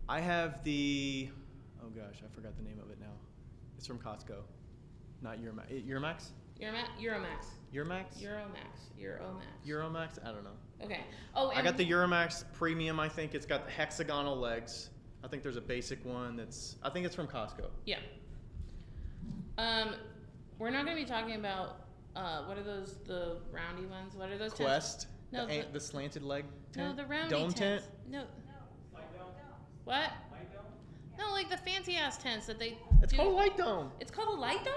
I have the... Oh, gosh, I forgot the name of it now. It's from Costco. Not Euromax. Euromax? Euromax. Euromax? Euromax. I don't know. Okay. Oh, and I got the Euromax Premium, I think. It's got the hexagonal legs. I think there's a basic one I think it's from Costco. Yeah. We're not going to be talking about, what are those, the roundy ones? What are those Quest? tents? No, the slanted leg no, tent? the roundy Dome tents. tent? No. What? No, like the fancy ass tents that they It's called a light dome. It's called a light dome?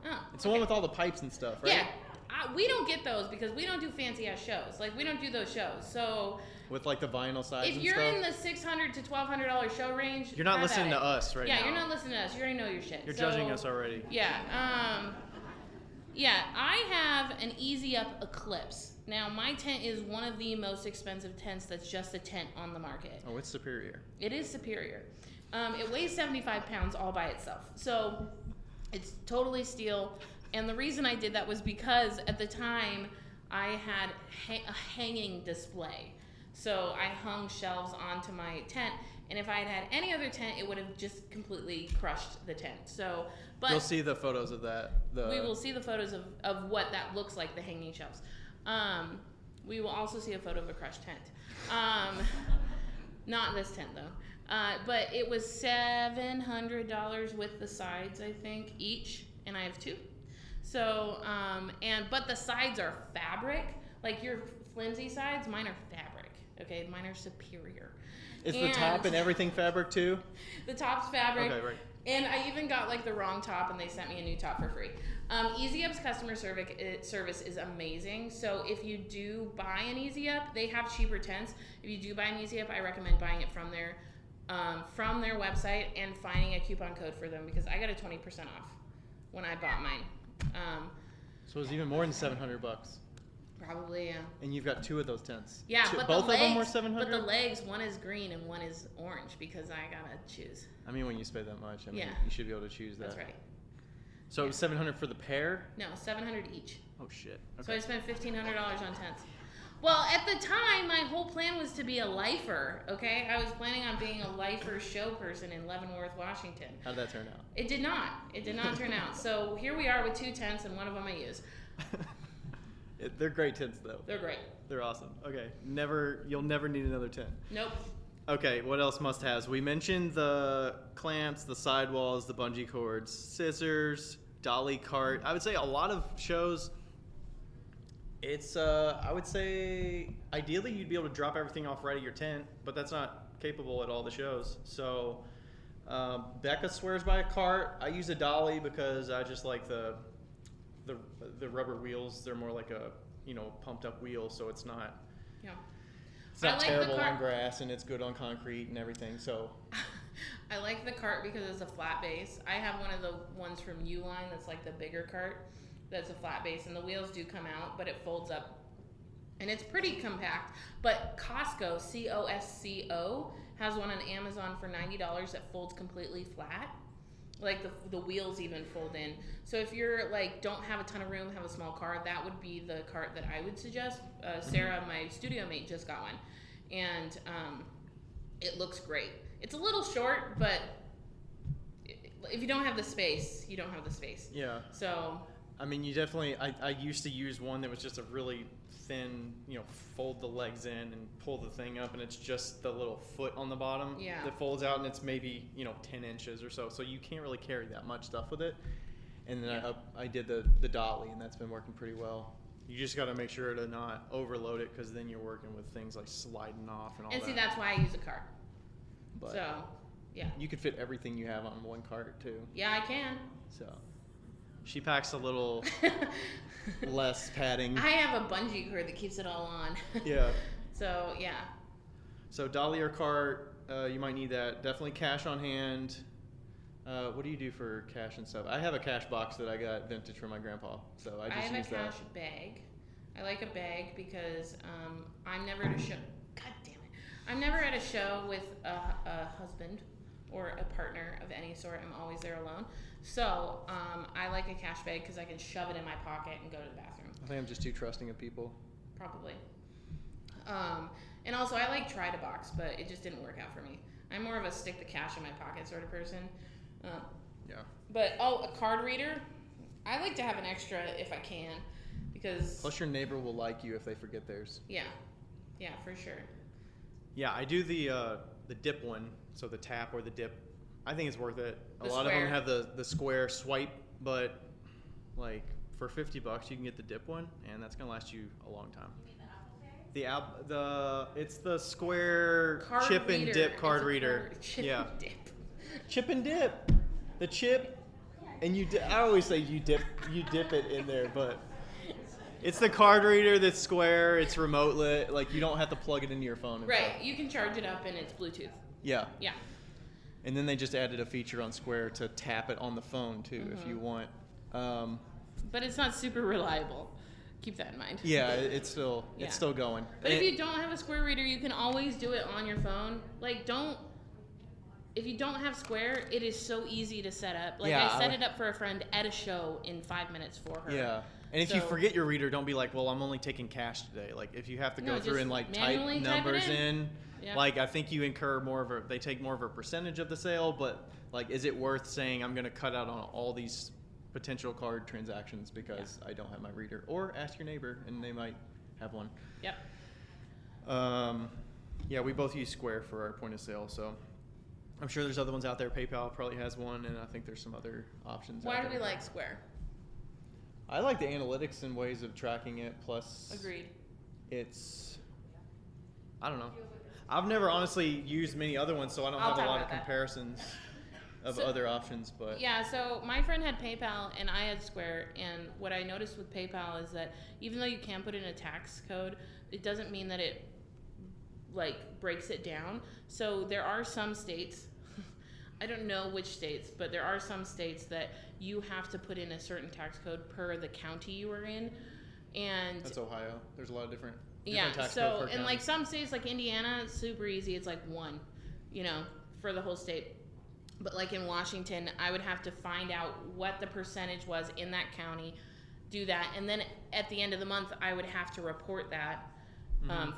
Oh, it's the one with all the pipes and stuff, right? Yeah. We don't get those because we don't do fancy ass shows. Like, we don't do those shows. So with like the vinyl sides if and you're stuff? in the $600 to $1,200 show range, you're not listening to us right now. Yeah, you're not listening to us. You already know your shit. You're judging us already. Yeah. Yeah, I have an Easy Up Eclipse. Now, my tent is one of the most expensive tents that's just a tent on the market. Oh, it's superior. It is superior. It weighs 75 pounds all by itself. So it's totally steel. And the reason I did that was because at the time I had a hanging display. So I hung shelves onto my tent. And if I had had any other tent, it would have just completely crushed the tent. So, but you'll see the photos of that. We will see the photos of what that looks like, the hanging shelves. We will also see a photo of a crushed tent. Not this tent though. But it was $700 with the sides, I think, each, and I have two. So, but the sides are fabric. Like your flimsy sides, mine are fabric. Okay, mine are superior. Is the top and everything fabric too? The top's fabric. Okay, right. And I even got like the wrong top, and they sent me a new top for free. Easy Up's customer service is amazing. So if you do buy an Easy Up, they have cheaper tents. If you do buy an Easy Up, I recommend buying it from there. from their website and finding a coupon code for them, because I got a 20% off when I bought mine. So it was even more than $700. Probably, yeah. And you've got 2 of those tents. Yeah, but both the legs, of them were 700. But the legs, one is green and one is orange, because I gotta choose. I mean, when you spend that much, I mean, Yeah. you should be able to choose that. That's right. So it was 700 for the pair. No, 700 each. Oh shit. So Okay. I spent $1,500 on tents. Well, at the time, my whole plan was to be a lifer. Okay, I was planning on being a lifer show person in Leavenworth, Washington. How did that turn out? It did not. It did not turn out. So here we are with 2 tents, and one of them I use. They're great tents, though. They're great. They're awesome. Okay, you'll never need another tent. Nope. Okay, what else must-haves? We mentioned the clamps, the sidewalls, the bungee cords, scissors, dolly cart. I would say a lot of shows, it's, I would say, ideally you'd be able to drop everything off right at your tent, but that's not capable at all the shows. So, Becca swears by a cart. I use a dolly because I just like the rubber wheels. They're more like a, pumped up wheel, so it's not... Yeah. It's not like terrible on grass, and it's good on concrete and everything. So, I like the cart because it's a flat base. I have one of the ones from Uline that's like the bigger cart that's a flat base, and the wheels do come out, but it folds up, and it's pretty compact. But Costco, COSCO, has one on Amazon for $90 that folds completely flat. Like the wheels even fold in. So if you're like don't have a ton of room, have a small car, that would be the cart that I would suggest. Sarah, my studio mate, just got one, and it looks great. It's a little short, but if you don't have the space, you don't have the space. yeah. So I mean, you definitely, I used to use one that was just a really thin, fold the legs in and pull the thing up, and it's just the little foot on the bottom that folds out, and it's maybe, 10 inches or so. So you can't really carry that much stuff with it. And then I did the dolly, and that's been working pretty well. You just got to make sure to not overload it, because then you're working with things like sliding off and all that. and see, that's why I use a cart. But So yeah. you could fit everything you have on one cart, too. Yeah, I can. So she packs a little less padding. I have a bungee cord that keeps it all on. Yeah. So yeah. So dolly or cart, you might need that. Definitely cash on hand. What do you do for cash and stuff? I have a cash box that I got vintage from my grandpa, so I just have use a that. cash bag. I like a bag because I'm never at a show. God damn it! I'm never at a show with a husband or a partner of any sort. I'm always there alone. So I like a cash bag because I can shove it in my pocket and go to the bathroom. I think I'm just too trusting of people. Probably. And also I like try to box, but it just didn't work out for me. I'm more of a stick the cash in my pocket sort of person. Yeah. But a card reader, I like to have an extra if I can, because Plus your neighbor will like you if they forget theirs. yeah, for sure. Yeah, I do the dip one, so the tap or the dip. I think it's worth it. The a lot square. of them have the square swipe, but like for $50 you can get the dip one, and that's gonna last you a long time. It's the square Card chip reader. and dip It's card a reader. chip Yeah. and dip. Chip and dip, the chip, and I always say you dip it in there, but it's the card reader that's square. It's remote lit, like you don't have to plug it into your phone. And Right, stuff. you can charge it up and it's Bluetooth. Yeah. Yeah. And then they just added a feature on Square to tap it on the phone too, if you want. But it's not super reliable. Keep that in mind. Yeah, it's still going. But if you don't have a Square reader, you can always do it on your phone. Like, if you don't have Square, it is so easy to set up. Like, Yeah, I set it up for a friend at a show in 5 minutes for her. Yeah. And if you forget your reader, don't be like, well, I'm only taking cash today. Like, if you have to go through just and like type manually type it numbers in, Yeah. like I think you incur they take more of a percentage of the sale, but like, is it worth saying I'm going to cut out on all these potential card transactions because I don't have my reader? Or ask your neighbor and they might have one. Yep. Yeah, we both use Square for our point of sale, so I'm sure there's other ones out there. PayPal probably has one, and I think there's some other options. Why out do there. we like Square? I like the analytics and ways of tracking it. Plus, Agreed. I don't know. I've never honestly used many other ones, so I don't I'll have a talk lot of about that. comparisons of So- other options. But Yeah, so my friend had PayPal and I had Square, and what I noticed with PayPal is that even though you can put in a tax code, it doesn't mean that it like breaks it down. So there are some states, I don't know which states, but there are some states that you have to put in a certain tax code per the county you are in. And That's Ohio. There's a lot of different yeah, tax so code per and county. like some states like Indiana, it's super easy. It's like 1, for the whole state. But like in Washington, I would have to find out what the percentage was in that county, do that, and then at the end of the month, I would have to report that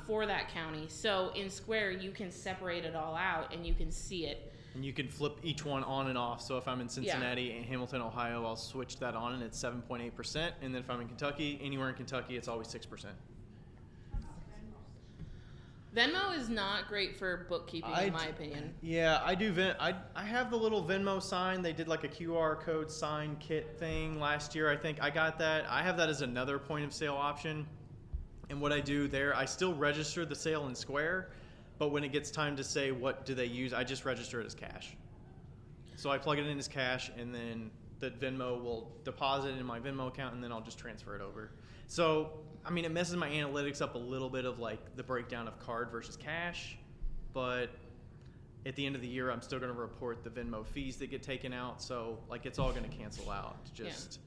for that county. So in Square, you can separate it all out and you can see it. And you can flip each one on and off. So if I'm in Cincinnati and Hamilton, Ohio, I'll switch that on and it's 7.8%. And then if I'm in Kentucky, anywhere in Kentucky, it's always 6%. Venmo is not great for bookkeeping, in my opinion. Yeah, I do. I have the little Venmo sign. They did like a QR code sign kit thing last year. I think I got that. I have that as another point of sale option. And what I do there, I still register the sale in Square, but when it gets time to say what do they use, I just register it as cash. So I plug it in as cash, and then the Venmo will deposit it in my Venmo account, and then I'll just transfer it over. So, I mean, it messes my analytics up a little bit of like the breakdown of card versus cash, but at the end of the year, I'm still going to report the Venmo fees that get taken out. So, like, it's all going to cancel out. Just. Yeah.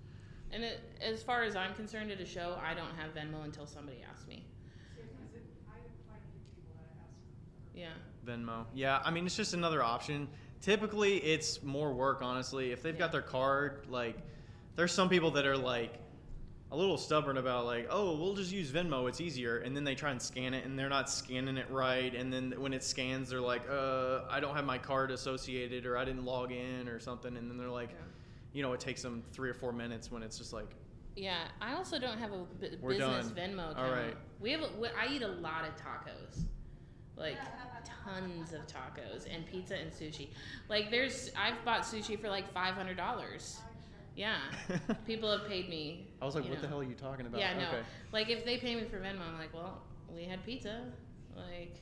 And as far as I'm concerned at a show, I don't have Venmo until somebody asks me. Yeah. Venmo. Yeah, I mean, it's just another option. Typically, it's more work, honestly. If they've got their card, like, there's some people that are, like, a little stubborn about, like, oh, we'll just use Venmo, it's easier. And then they try and scan it, and they're not scanning it right. And then when it scans, they're like, I don't have my card associated, or I didn't log in or something. And then they're like, it takes them 3 or 4 minutes when it's just like, yeah, I also don't have a we're business done. Venmo account. All right. I eat a lot of tacos. Like, tons of tacos and pizza and sushi. Like, I've bought sushi for like $500. Yeah. People have paid me. I was like, what the hell are you talking about? Yeah, no. Okay. Like, if they pay me for Venmo, I'm like, well, we had pizza. Like,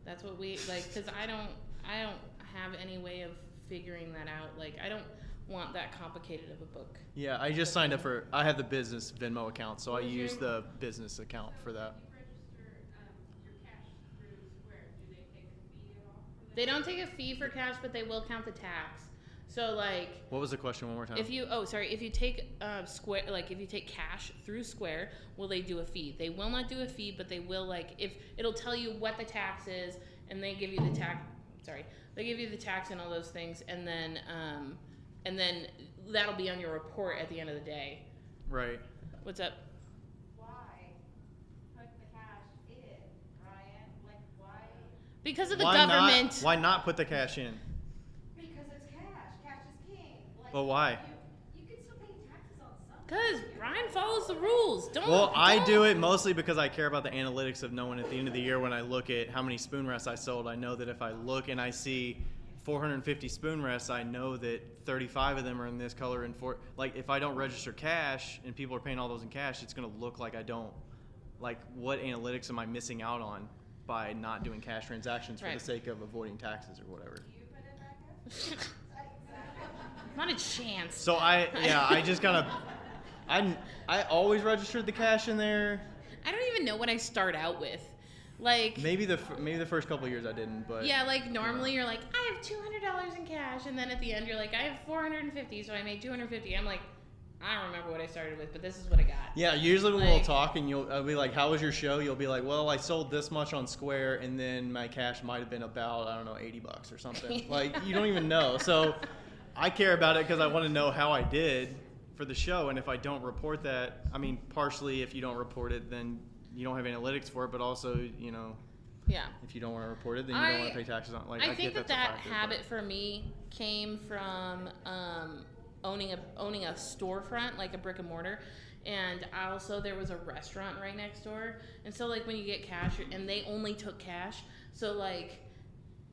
that's what we, like, because I don't have any way of figuring that out. Like, I don't want that complicated of a book. Yeah, I just signed up I have the business Venmo account, so I use the business account for that. They don't take a fee for cash, but they will count the tax. So, like, what was the question one more time? If you take Square, like if you take cash through Square, will they do a fee? They will not do a fee, but they will, like, if it'll tell you what the tax is, and they give you the tax. They give you the tax and all those things, and then that'll be on your report at the end of the day. Right. What's up? Because of the government. Why not put the cash in? Because it's cash. Cash is king. Like, But why? You can still pay taxes on something. Because Ryan follows the rules. I do it mostly because I care about the analytics of knowing at the end of the year when I look at how many spoon rests I sold. I know that if I look and I see 450 spoon rests, I know that 35 of them are in this color and if I don't register cash and people are paying all those in cash, it's going to look like I don't. Like, what analytics am I missing out on by not doing cash transactions for the sake of avoiding taxes or whatever? Not a chance. So I just kind of, I always registered the cash in there. I don't even know what I start out with. Like, maybe the first couple of years I didn't, but yeah, like normally you're like, I have $200 in cash, and then at the end you're like, I have 450, so I made 250. I'm like, I don't remember what I started with, but this is what I got. Yeah, usually when we'll talk and I'll be like, how was your show? You'll be like, well, I sold this much on Square, and then my cash might have been about, I don't know, $80 or something. Like, you don't even know. So I care about it because I want to know how I did for the show, and if I don't report that, I mean, partially if you don't report it, then you don't have analytics for it, but also, if you don't want to report it, then you don't want to pay taxes on it. Like, I think that habit for me came from owning a storefront, like a brick and mortar, and there was a restaurant right next door, and so like when you get cash, and they only took cash, so like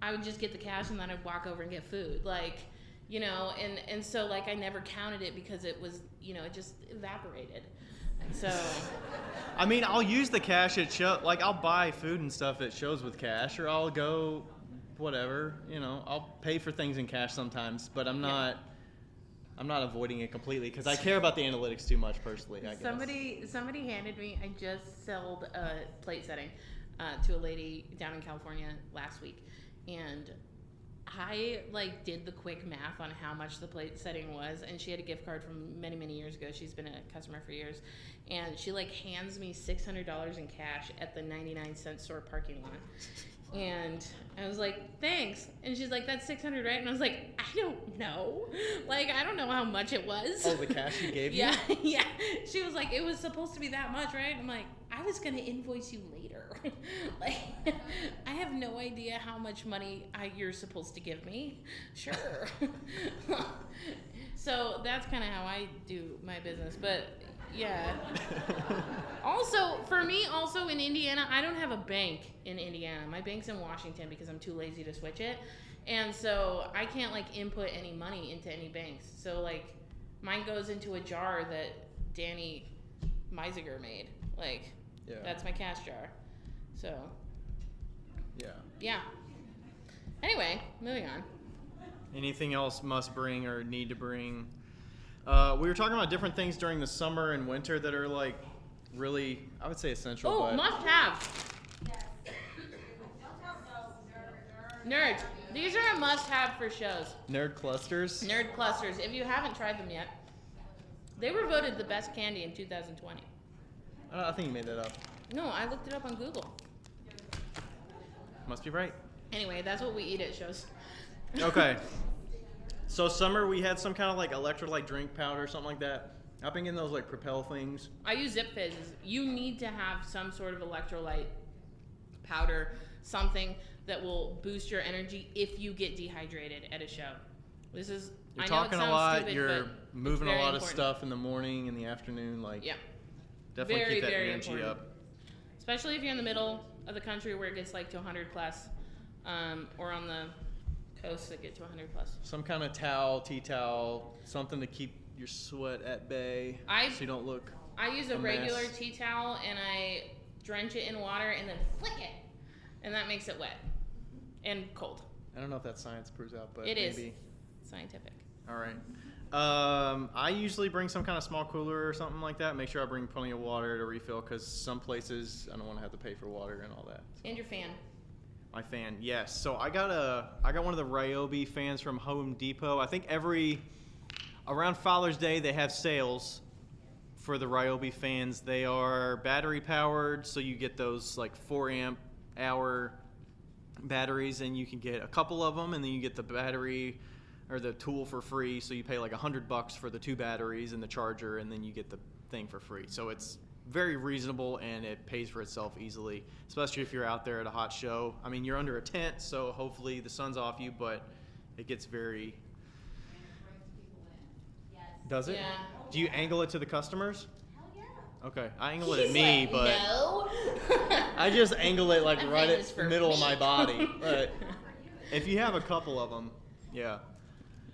I would just get the cash and then I'd walk over and get food, like, and so like I never counted it because it was, it just evaporated. So, I mean, I'll use the cash at show. Like, I'll buy food and stuff at shows with cash, or I'll go, whatever. I'll pay for things in cash sometimes, but I'm not avoiding it completely because I care about the analytics too much personally. I guess. Somebody handed me. I just sold plate setting. to a lady down in California last week, and I like did the quick math on how much the plate setting was, and she had a gift card from many years ago. She's been a customer for years, and she like hands me $600 in cash at the 99-cent store parking lot. And I was like, thanks. And she's like, that's $600, right? And I was like, I don't know. Like, I don't know how much it was. Oh, the cash she gave you? Yeah, yeah. She was like, it was supposed to be that much, right? I'm like, I was going to invoice you later. Like, I have no idea how much money you're supposed to give me. Sure. So that's kind of how I do my business. But yeah. Also, for me, also in Indiana, I don't have a bank in Indiana. My bank's in Washington because I'm too lazy to switch it. And so I can't like input any money into any banks. So like mine goes into a jar that Danny Meisiger made. Like, that's my cash jar. So, yeah. Anyway, moving on. Anything else must bring or need to bring? We were talking about different things during the summer and winter that are like really, I would say essential. Oh, but must have. Nerds. These are a must have for shows. Nerd clusters? Nerd clusters. If you haven't tried them yet, they were voted the best candy in 2020. I think you made that up. No, I looked it up on Google. Must be right. Anyway, that's what we eat at shows. Okay. So summer we had some kind of like electrolyte drink powder or something like that. I've been getting those like Propel things. I use Zip Fizzes. You need to have some sort of electrolyte powder, something that will boost your energy if you get dehydrated at a show. This is, You're I know talking it sounds a lot, stupid, you're but moving it's a lot very of important. stuff in the morning, in the afternoon, like definitely Very, keep that very energy important. up. Especially if you're in the middle of the country where it gets like to 100 plus, or on the coast that get to 100 plus. Some kind of towel, tea towel, something to keep your sweat at bay so you don't look I use a mess. regular tea towel and I drench it in water and then flick it, and that makes it wet and cold. I don't know if that science proves out, but It is maybe. scientific. All right. I usually bring some kind of small cooler or something like that. Make sure I bring plenty of water to refill because some places I don't want to have to pay for water and all that. And your fan. My fan, yes. So I got one of the Ryobi fans from Home Depot. I think around Father's Day they have sales for the Ryobi fans. They are battery powered, so you get those like 4 amp hour batteries, and you can get a couple of them, and then you get the battery or the tool for free. So you pay like $100 for the 2 batteries and the charger, and then you get the thing for free. So it's very reasonable and it pays for itself easily, especially if you're out there at a hot show. I mean, you're under a tent, so hopefully the sun's off you, but it gets very... Does it? Yeah. Do you angle it to the customers? Hell yeah. Okay, I angle it at me, like, but no. I just angle it like That right thing at is the for middle of me. my body. But if you have a couple of them, yeah.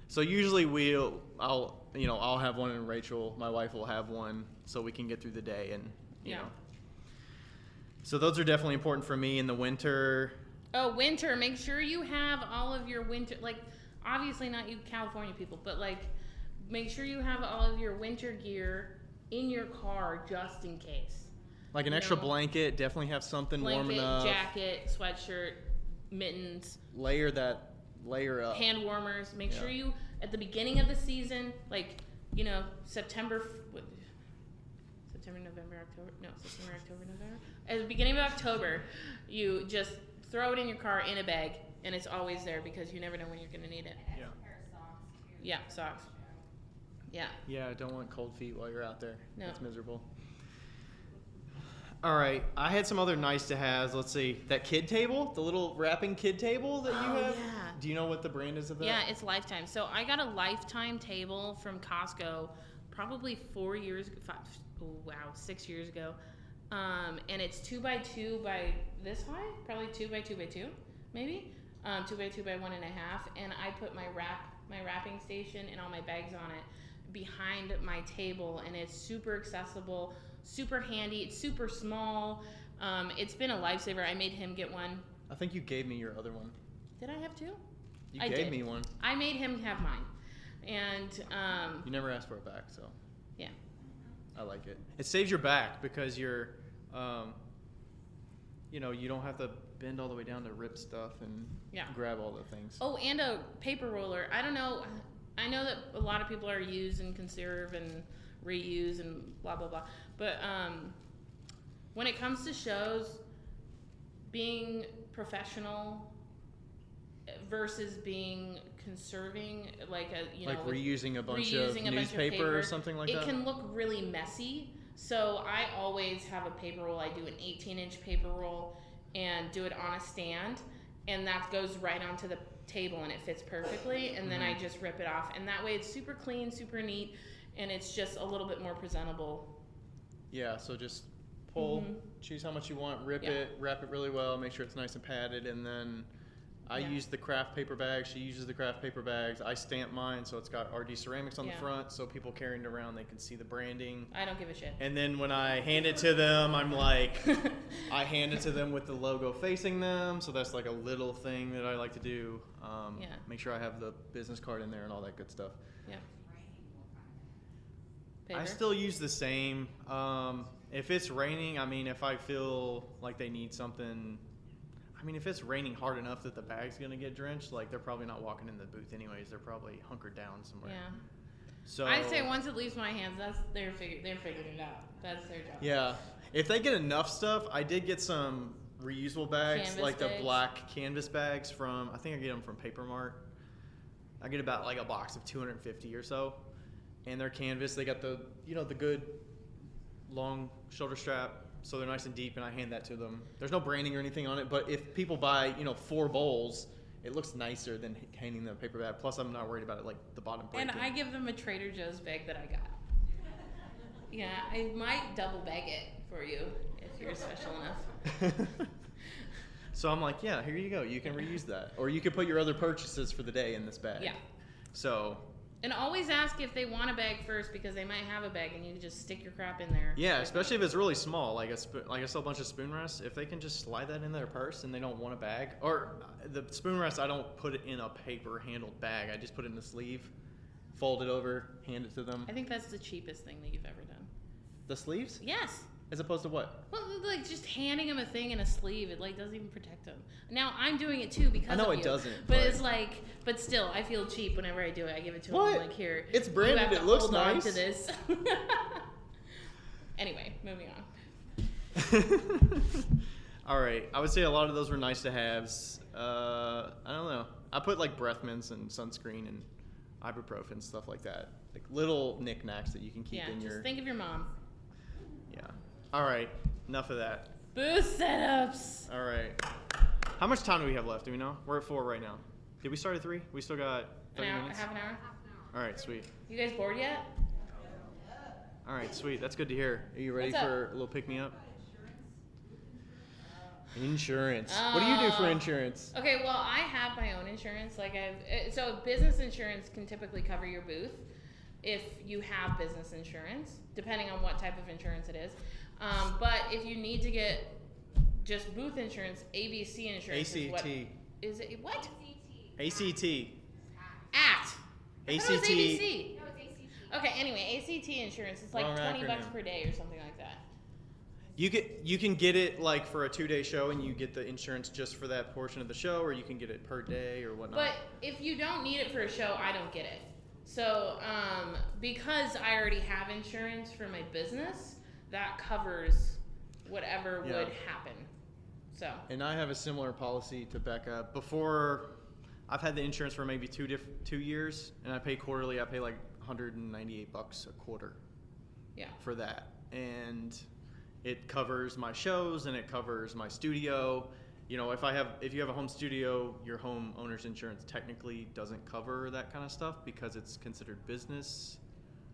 So usually I'll have one, and Rachel, my wife, will have one, so we can get through the day, and you know. So those are definitely important for me in the winter. Oh, winter. Make sure you have all of your winter, like, obviously not you California people, but like, make sure you have all of your winter gear in your car just in case. Like an extra blanket, definitely have something warm Blanket, enough. jacket, sweatshirt, mittens. Layer up. Hand warmers. Make sure you, at the beginning of the season, like, September, November, October. At the beginning of October, you just throw it in your car in a bag, and it's always there because you never know when you're going to need it. Yeah. Yeah, socks. Yeah. Yeah, I don't want cold feet while you're out there. No. That's miserable. All right, I had some other nice to haves. Let's see. That kid table, the little wrapping kid table that you have. Yeah. Do you know what the brand is of that? Yeah, it's Lifetime. So I got a Lifetime table from Costco probably 6 years ago. And it's 2x2 by this high, probably 2x2x2, maybe 2x2 by 1.5. And I put my wrapping station and all my bags on it behind my table, and it's super accessible, super handy. It's super small. It's been a lifesaver. I made him get one. I think you gave me your other one. Did I have 2? You gave me one. I made him have mine, and you never asked for it back, so yeah. I like it. It saves your back because you're you know, you don't have to bend all the way down to rip stuff and grab all the things. Oh, and a paper roller. I don't know. I know that a lot of people are use and conserve and reuse and blah, blah, blah. But when it comes to shows, being professional versus being conserving, like reusing a bunch of newspaper or something like that. It can look really messy. So I always have a paper roll. I do an 18-inch paper roll and do it on a stand, and that goes right onto the table and it fits perfectly. And then I just rip it off, and that way it's super clean, super neat, and it's just a little bit more presentable. Yeah. So just pull, choose how much you want, rip it, wrap it really well, make sure it's nice and padded, and then I use the craft paper bags. She uses the craft paper bags. I stamp mine, so it's got RD Ceramics on the front, so people carrying it around, they can see the branding. I don't give a shit. And then when I hand it to them, I'm like, I hand it to them with the logo facing them, so that's like a little thing that I like to do. Make sure I have the business card in there and all that good stuff. Yeah. I still use the same. If it's raining, I mean, if I feel like they need something... I mean, if it's raining hard enough that the bag's gonna get drenched, like they're probably not walking in the booth anyways. They're probably hunkered down somewhere. Yeah. So I say once it leaves my hands, they're figuring it out. That's their job. Yeah. If they get enough stuff, I did get some reusable bags, Canvas like bags. the black canvas bags from. I think I get them from Paper Mart. I get about like a box of 250 or so, and they're canvas. They got the the good long shoulder strap. So they're nice and deep, and I hand that to them. There's no branding or anything on it, but if people buy, 4 bowls, it looks nicer than handing them a paper bag. Plus, I'm not worried about it, like the bottom breaking. And I give them a Trader Joe's bag that I got. Yeah, I might double bag it for you if you're special enough. So I'm like, yeah, here you go. You can reuse that, or you could put your other purchases for the day in this bag. Yeah. So. And always ask if they want a bag first, because they might have a bag and you can just stick your crap in there. Yeah, especially if it's really small, like I sell a bunch of spoon rests. If they can just slide that in their purse and they don't want a bag, or the spoon rest, I don't put it in a paper handled bag. I just put it in the sleeve, fold it over, hand it to them. I think that's the cheapest thing that you've ever done. The sleeves? Yes. As opposed to what? Well, like just handing them a thing in a sleeve, it like doesn't even protect them. Now I'm doing it too because I know of it you, doesn't, but it's like, but still, I feel cheap whenever I do it. I give it to them like, here. It's branded. You have to It looks hold nice. on to this. Anyway, moving on. All right, I would say a lot of those were nice to haves. I don't know. I put like breath mints and sunscreen and ibuprofen and stuff like that, like little knickknacks that you can keep in your. Just think of your mom. Yeah. All right. Enough of that. Booth setups. All right. How much time do we have left? Do we know? We're at 4 right now. Did we start at 3? We still got 30 minutes? Half an hour? All right, sweet. You guys bored yet? All right, sweet. That's good to hear. Are you ready What's up? for a little pick-me-up? Insurance. What do you do for insurance? Okay, well, I have my own insurance. So business insurance can typically cover your booth if you have business insurance, depending on what type of insurance it is. But if you need to get just booth insurance, ABC insurance ACT. is what? Is it what? ACT. ACT. I thought it was ACT. ABC. No, it's ACT. Okay, anyway, ACT insurance is like Wrong $20 acronym. per day or something like that. You can get it like for a 2-day show, and you get the insurance just for that portion of the show, or you can get it per day or whatnot. But if you don't need it for a show, I don't get it. So because I already have insurance for my business, that covers whatever would happen. So. And I have a similar policy to Becca. Before, I've had the insurance for maybe 2 years, and I pay quarterly. I pay like $198 a quarter. Yeah. For that, and it covers my shows and it covers my studio. You know, if you have a home studio, your home owner's insurance technically doesn't cover that kind of stuff because it's considered business.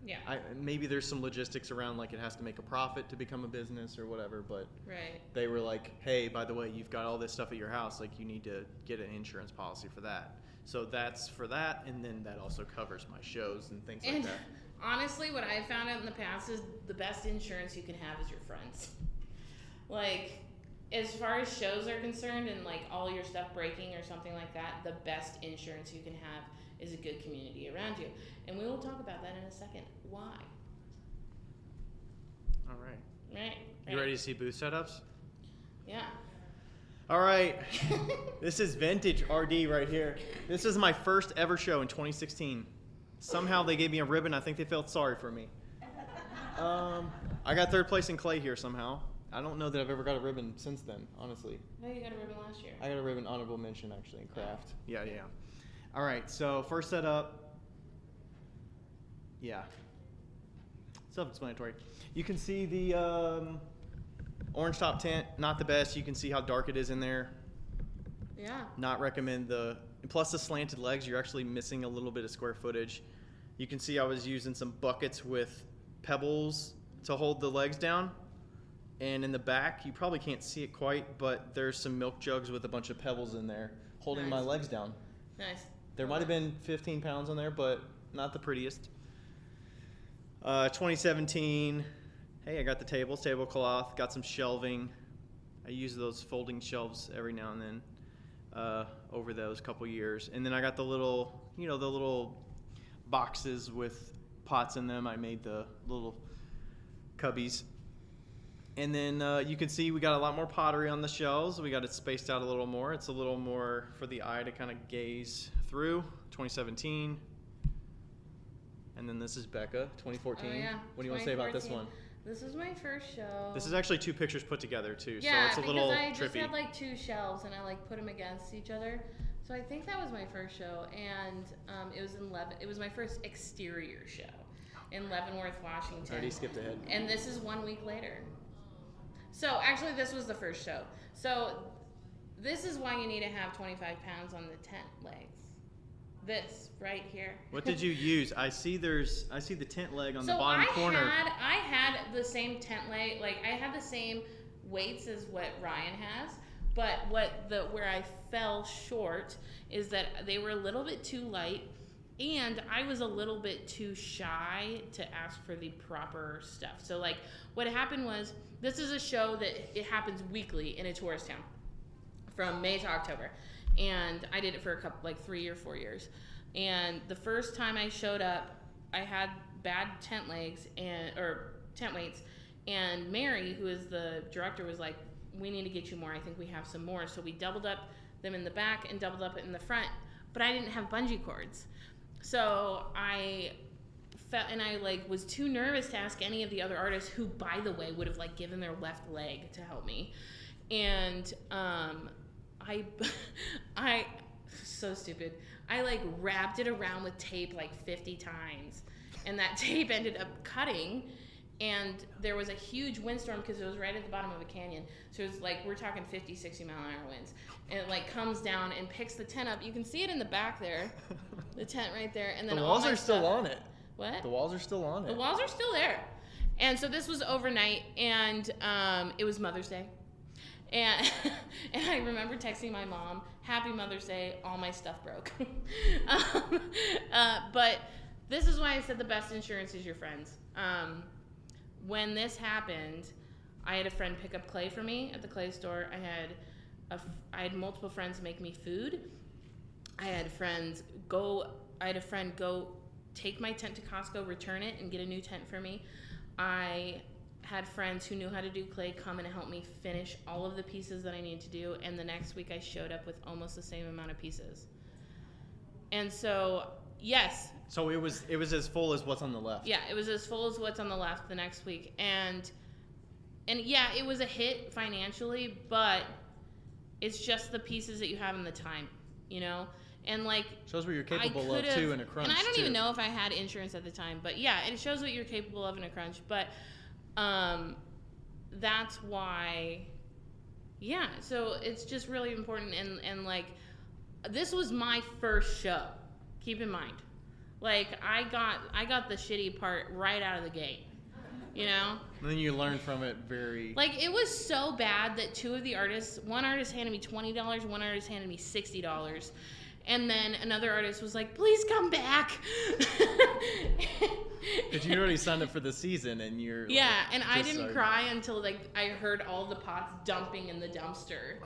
Yeah. Maybe there's some logistics around, like it has to make a profit to become a business or whatever, but right. They were like, hey, by the way, you've got all this stuff at your house, like you need to get an insurance policy for that. So that's for that, and then that also covers my shows and things like that. Honestly, what I've found out in the past is the best insurance you can have is your friends. Like, as far as shows are concerned and like all your stuff breaking or something like that, the best insurance you can have is a good community around you. And we will talk about that in a second. Why? All right. Right? You ready to see booth setups? Yeah. All right. This is vintage RD right here. This is my first ever show in 2016. Somehow they gave me a ribbon. I think they felt sorry for me. I got third place in clay here somehow. I don't know that I've ever got a ribbon since then, honestly. No, you got a ribbon last year. I got a ribbon honorable mention, actually, in craft. Yeah. All right, so first setup. Yeah. Self-explanatory. You can see the orange top tent, not the best. You can see how dark it is in there. Yeah. Not recommend plus the slanted legs, you're actually missing a little bit of square footage. You can see I was using some buckets with pebbles to hold the legs down. And in the back, you probably can't see it quite, but there's some milk jugs with a bunch of pebbles in there holding my legs down. Nice. There might have been 15 pounds on there, but not the prettiest. 2017, hey, I got the tablecloth, got some shelving. I use those folding shelves every now and then over those couple years. And then I got the little, the little boxes with pots in them. I made the little cubbies. And then you can see we got a lot more pottery on the shelves. We got it spaced out a little more. It's a little more for the eye to kind of gaze through. 2017. And then this is Becca, 2014. Oh, yeah. What do you want to say about this one? This is my first show. This is actually 2 pictures put together too, yeah, so it's a little trippy. because I just had 2 shelves and I put them against each other. So I think that was my first show, and it was in It was my first exterior show in Leavenworth, Washington. Already skipped ahead. And this is 1 week later. So actually, this was the first show. So this is why you need to have 25 pounds on the tent legs. This right here. What did you use? I see the tent leg on the bottom corner. I had the same tent leg, I had the same weights as what Ryan has, but where I fell short is that they were a little bit too light, and I was a little bit too shy to ask for the proper stuff. So what happened was, this is a show that it happens weekly in a tourist town from May to October. And I did it for a couple, 3 or 4 years. And the first time I showed up, I had bad tent legs or tent weights. And Mary, who is the director, was like, "We need to get you more. I think we have some more." So we doubled up them in the back and doubled up in the front. But I didn't have bungee cords. So I felt, and I was too nervous to ask any of the other artists, who, by the way, would have given their left leg to help me. And I so stupid. I wrapped it around with tape 50 times, and that tape ended up cutting, and there was a huge windstorm because it was right at the bottom of a canyon. So it was we're talking 50, 60 mile an hour winds, and it comes down and picks the tent up. You can see it in the back there, the tent right there, and then the walls are still on it. What? The walls are still on it. The walls are still there, and so this was overnight, and it was Mother's Day. And I remember texting my mom, "Happy Mother's Day, all my stuff broke." But this is why I said the best insurance is your friends. When this happened, I had a friend pick up clay for me at the clay store. I had multiple friends make me food. I had a friend go take my tent to Costco, return it, and get a new tent for me. I had friends who knew how to do clay come and help me finish all of the pieces that I needed to do, and the next week I showed up with almost the same amount of pieces. And so, yes. So it was as full as what's on the left. Yeah, it was as full as what's on the left the next week. And yeah, it was a hit financially, but it's just the pieces that you have in the time, And shows what you're capable of too in a crunch. And I don't even know if I had insurance at the time, but yeah, it shows what you're capable of in a crunch. But that's why, yeah. So it's just really important, and this was my first show. Keep in mind, I got the shitty part right out of the gate. And then you learn from it very. It was so bad that one artist handed me $20, one artist handed me $60. And then another artist was like, "Please come back." Because you already signed up for the season, and you're and I didn't cry until I heard all the pots dumping in the dumpster.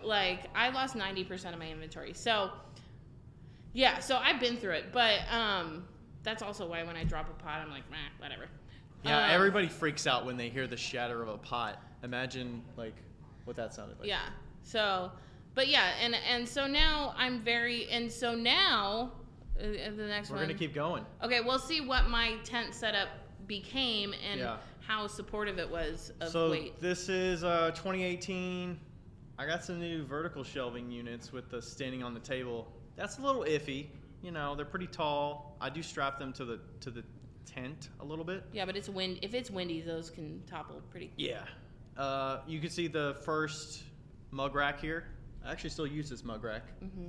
I lost 90% of my inventory. So yeah, so I've been through it, but that's also why when I drop a pot, I'm like, "Meh, whatever." Yeah, everybody freaks out when they hear the shatter of a pot. Imagine what that sounded like. Yeah. So, but yeah, and so now I'm very, and so now the next We're one. gonna keep going. Okay, we'll see what my tent setup became and Yeah. how supportive it was of So weight. this is 2018. I got some new vertical shelving units with the standing on the table. That's a little iffy. You know, they're pretty tall. I do strap them to the tent a little bit. Yeah, but it's if it's windy, those can topple pretty. Yeah. You can see the first mug rack here. I actually still use this mug rack. Mm-hmm.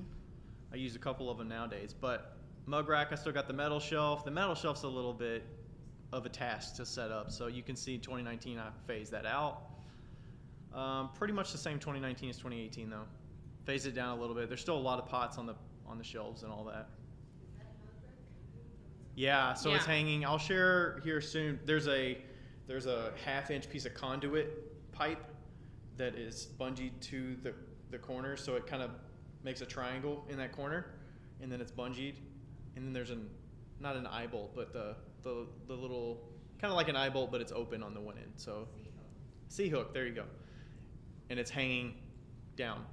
I use a couple of them nowadays, but mug rack, I still got the metal shelf. The metal shelf's a little bit of a task to set up, so you can see 2019 I phased that out. Pretty much the same 2019 as 2018 though. Phased it down a little bit. There's still a lot of pots on the shelves and all that. Yeah, so it's hanging. I'll share here soon. There's a 1/2-inch piece of conduit pipe that is bungeed to the corner, so it kind of makes a triangle in that corner, and then it's bungeed, and then there's not an eye bolt, but the little kind of like an eye bolt, but it's open on the one end. So C-hook, there you go, and it's hanging down.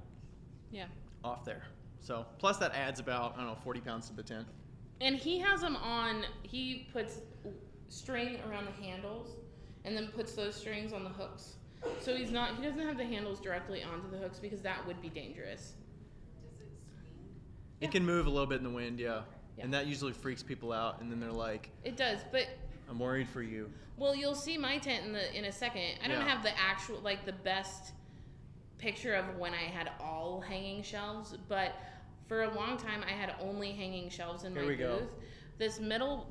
Yeah. Off there. So plus that adds about 40 pounds to the tent. And he has them on. He puts string around the handles, and then puts those strings on the hooks. So he doesn't have the handles directly onto the hooks because that would be dangerous. Does it swing? Yeah. It can move a little bit in the wind, yeah. And that usually freaks people out, and then they're like, It does, but I'm worried for you. well, you'll see my tent in a second. I don't Yeah. have the actual the best picture of when I had all hanging shelves, but for a long time I had only hanging shelves in my Here we booth. go.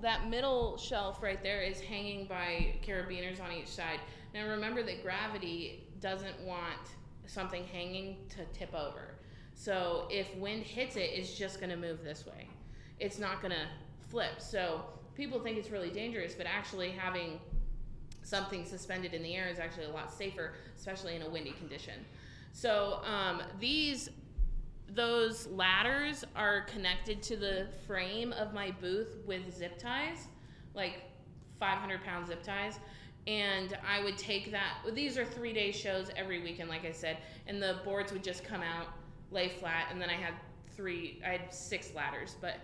That middle shelf right there is hanging by carabiners on each side. Now remember that gravity doesn't want something hanging to tip over. So if wind hits it, it's just going to move this way. It's not going to flip. So people think it's really dangerous, but actually having something suspended in the air is actually a lot safer, especially in a windy condition. So those ladders are connected to the frame of my booth with zip ties, like 500-pound zip ties. And I would take that. These are 3-day shows every weekend, like I said, and the boards would just come out, lay flat, and then I had 6 ladders. But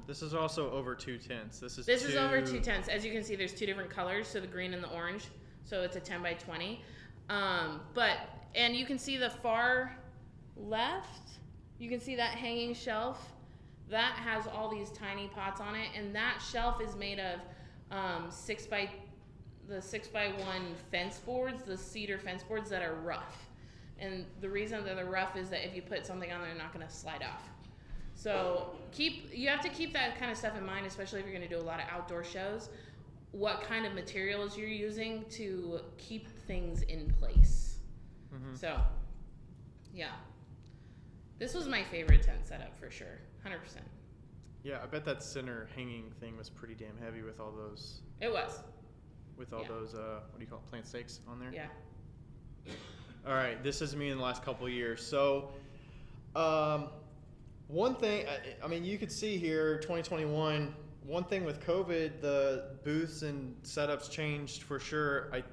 this is also over 2 tents. This is over 2 tents. As you can see, there's 2 different colors, so the green and the orange. So it's a 10 by 20. And you can see the far left. You can see that hanging shelf. That has all these tiny pots on it, and that shelf is made of 6x1 fence boards, the cedar fence boards that are rough. And the reason that they're rough is that if you put something on there, they're not going to slide off. So you have to keep that kind of stuff in mind, especially if you're going to do a lot of outdoor shows. What kind of materials you're using to keep things in place. Mm-hmm. So, yeah. This was my favorite tent setup for sure, 100%. Yeah, I bet that center hanging thing was pretty damn heavy with all those. It was. With all those, what do you call it, plant stakes on there? Yeah. All right, this is me in the last couple of years. So, one thing, I mean, you could see here, 2021, one thing with COVID, the booths and setups changed for sure. I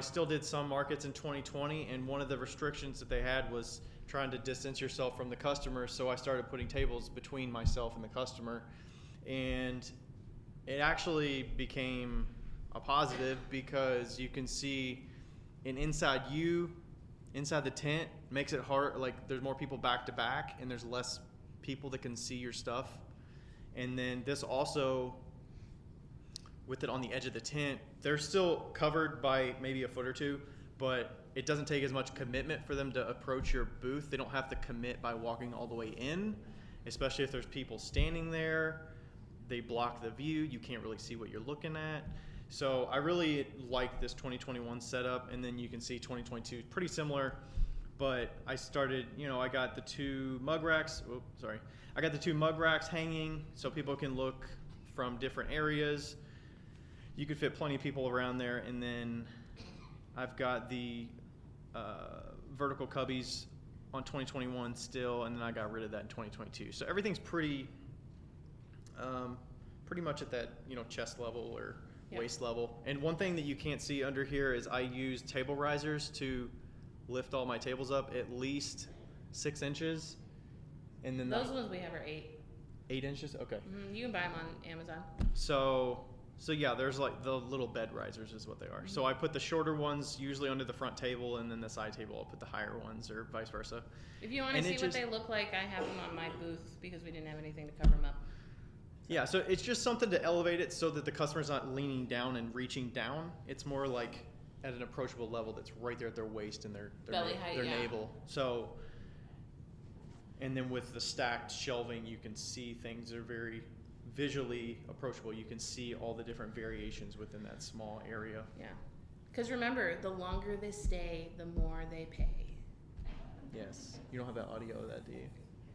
still did some markets in 2020, and one of the restrictions that they had was trying to distance yourself from the customer. So I started putting tables between myself and the customer, and it actually became a positive because you can see inside the tent makes it hard. Like there's more people back to back, and there's less people that can see your stuff. And then this also, with it on the edge of the tent, they're still covered by maybe a foot or two, but it doesn't take as much commitment for them to approach your booth. They don't have to commit by walking all the way in, especially if there's people standing there. They block the view. You can't really see what you're looking at. So I really like this 2021 setup, and then you can see 2022 pretty similar. But I started, I got the 2 mug racks. I got the 2 mug racks hanging so people can look from different areas. You could fit plenty of people around there, and then I've got the vertical cubbies on 2021 still, and then I got rid of that in 2022. So everything's pretty much at that chest level or waist level. And one thing that you can't see under here is I use table risers to lift all my tables up at least 6 inches, and then those ones we have are 8. 8 inches. Okay. You can buy them on Amazon. So yeah, there's like the little bed risers is what they are. So I put the shorter ones usually under the front table, and then the side table I'll put the higher ones, or vice versa. If you want to see what they look like, I have them on my booth because we didn't have anything to cover them up. Yeah, so it's just something to elevate it so that the customer's not leaning down and reaching down. It's more like at an approachable level that's right there at their waist and their belly height, their navel. So, and then with the stacked shelving, you can see things that are very visually approachable. You can see all the different variations within that small area. Yeah, because remember, the longer they stay, the more they pay. Yes. You don't have that audio of that, do you?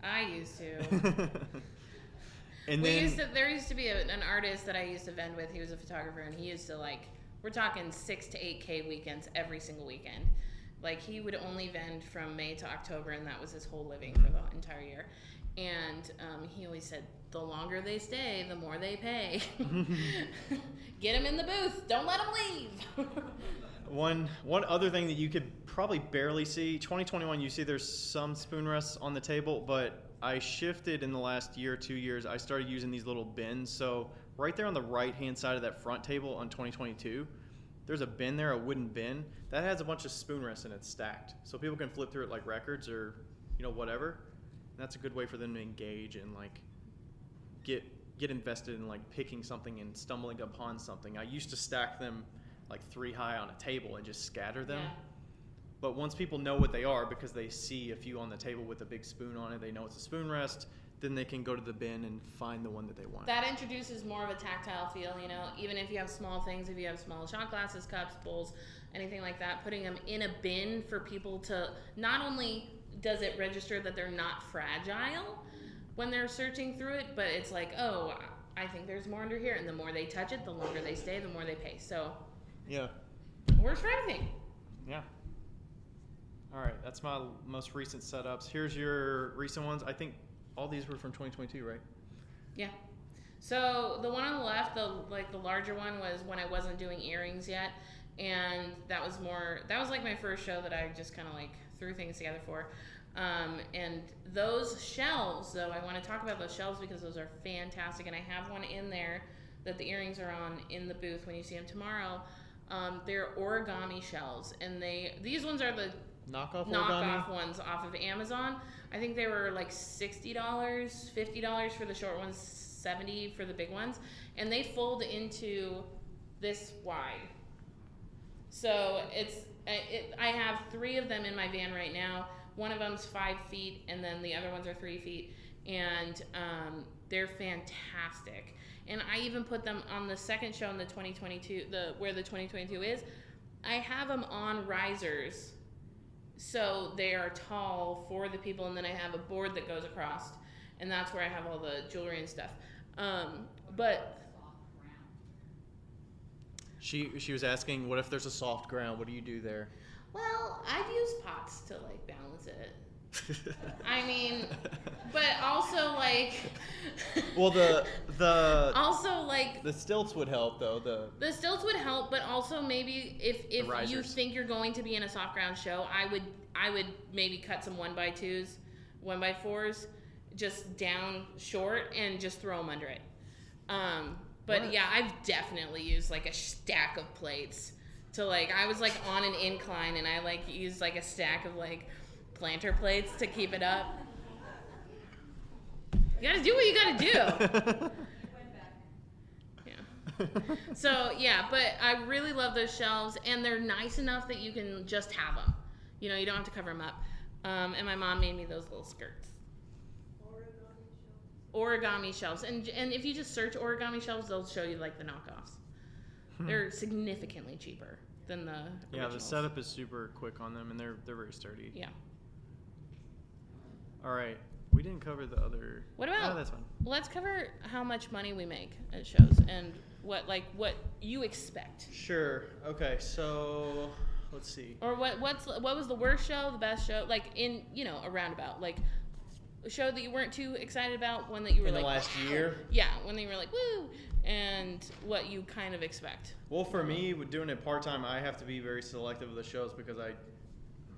I used to. And there used to be an artist that I used to vend with. He was a photographer, and he used to we're talking 6 to 8K weekends every single weekend. Like, he would only vend from May to October, and that was his whole living for the entire year. And he always said, the longer they stay, the more they pay. Get them in the booth. Don't let them leave. One other thing that you could probably barely see, 2021, you see there's some spoon rests on the table, but I shifted in the last year, 2 years. I started using these little bins. So right there on the right-hand side of that front table on 2022, there's a bin there, a wooden bin, that has a bunch of spoon rests in it stacked. So people can flip through it like records or, whatever. And that's a good way for them to engage and get invested in picking something and stumbling upon something. I used to stack them 3 high on a table and just scatter them. Yeah. But once people know what they are, because they see a few on the table with a big spoon on it, they know it's a spoon rest, then they can go to the bin and find the one that they want. That introduces more of a tactile feel, even if you have small things, if you have small shot glasses, cups, bowls, anything like that, putting them in a bin for people to, not only does it register that they're not fragile when they're searching through it, but it's like, oh, I think there's more under here. And the more they touch it, the longer they stay, the more they pay. So, yeah, it works for everything. Yeah. All right, that's my most recent setups. Here's your recent ones. I think all these were from 2022, right? Yeah. So the one on the left, the larger one, was when I wasn't doing earrings yet, and that was my first show that I just kind of threw things together for. And those shelves, though, I want to talk about those shelves because those are fantastic, and I have one in there that the earrings are on in the booth when you see them tomorrow. They're origami shelves, and these ones are the knockoff ones off of Amazon. I think they were $60, $50 for the short ones, $70 for the big ones, and they fold into this wide. So I have 3 of them in my van right now. One of them's 5 feet, and then the other ones are 3 feet, and they're fantastic. And I even put them on the second show in the 2022, where the 2022 is. I have them on risers, so they are tall for the people, and then I have a board that goes across, and that's where I have all the jewelry and stuff. But she was asking, what if there's a soft ground? What do you do there? Well, I've used pots to balance it. I mean, but also well, also the stilts would help though. The stilts would help, but also maybe if you think you're going to be in a soft ground show, I would maybe cut some 1x2s, 1x4s, just down short and just throw them under it. But yeah, I've definitely used a stack of plates to I was on an incline and I used a stack of planter plates to keep it up. You gotta do what you gotta do. Yeah. So yeah, but I really love those shelves, and they're nice enough that you can just have them. You don't have to cover them up. And my mom made me those little skirts. Origami shelves. And if you just search origami shelves, they'll show you the knockoffs. They're significantly cheaper than the originals. Yeah, the setup is super quick on them, and they're very sturdy. Yeah. All right, we didn't cover the other. What about? Oh, that's fine. Let's cover how much money we make at shows and what you expect. Sure. Okay. So let's see. Or what was the worst show, the best show, in a roundabout, a show that you weren't too excited about, one that you were in the last year. Yeah, when you were woo, and what you kind of expect. Well, for me, with doing it part time, I have to be very selective of the shows because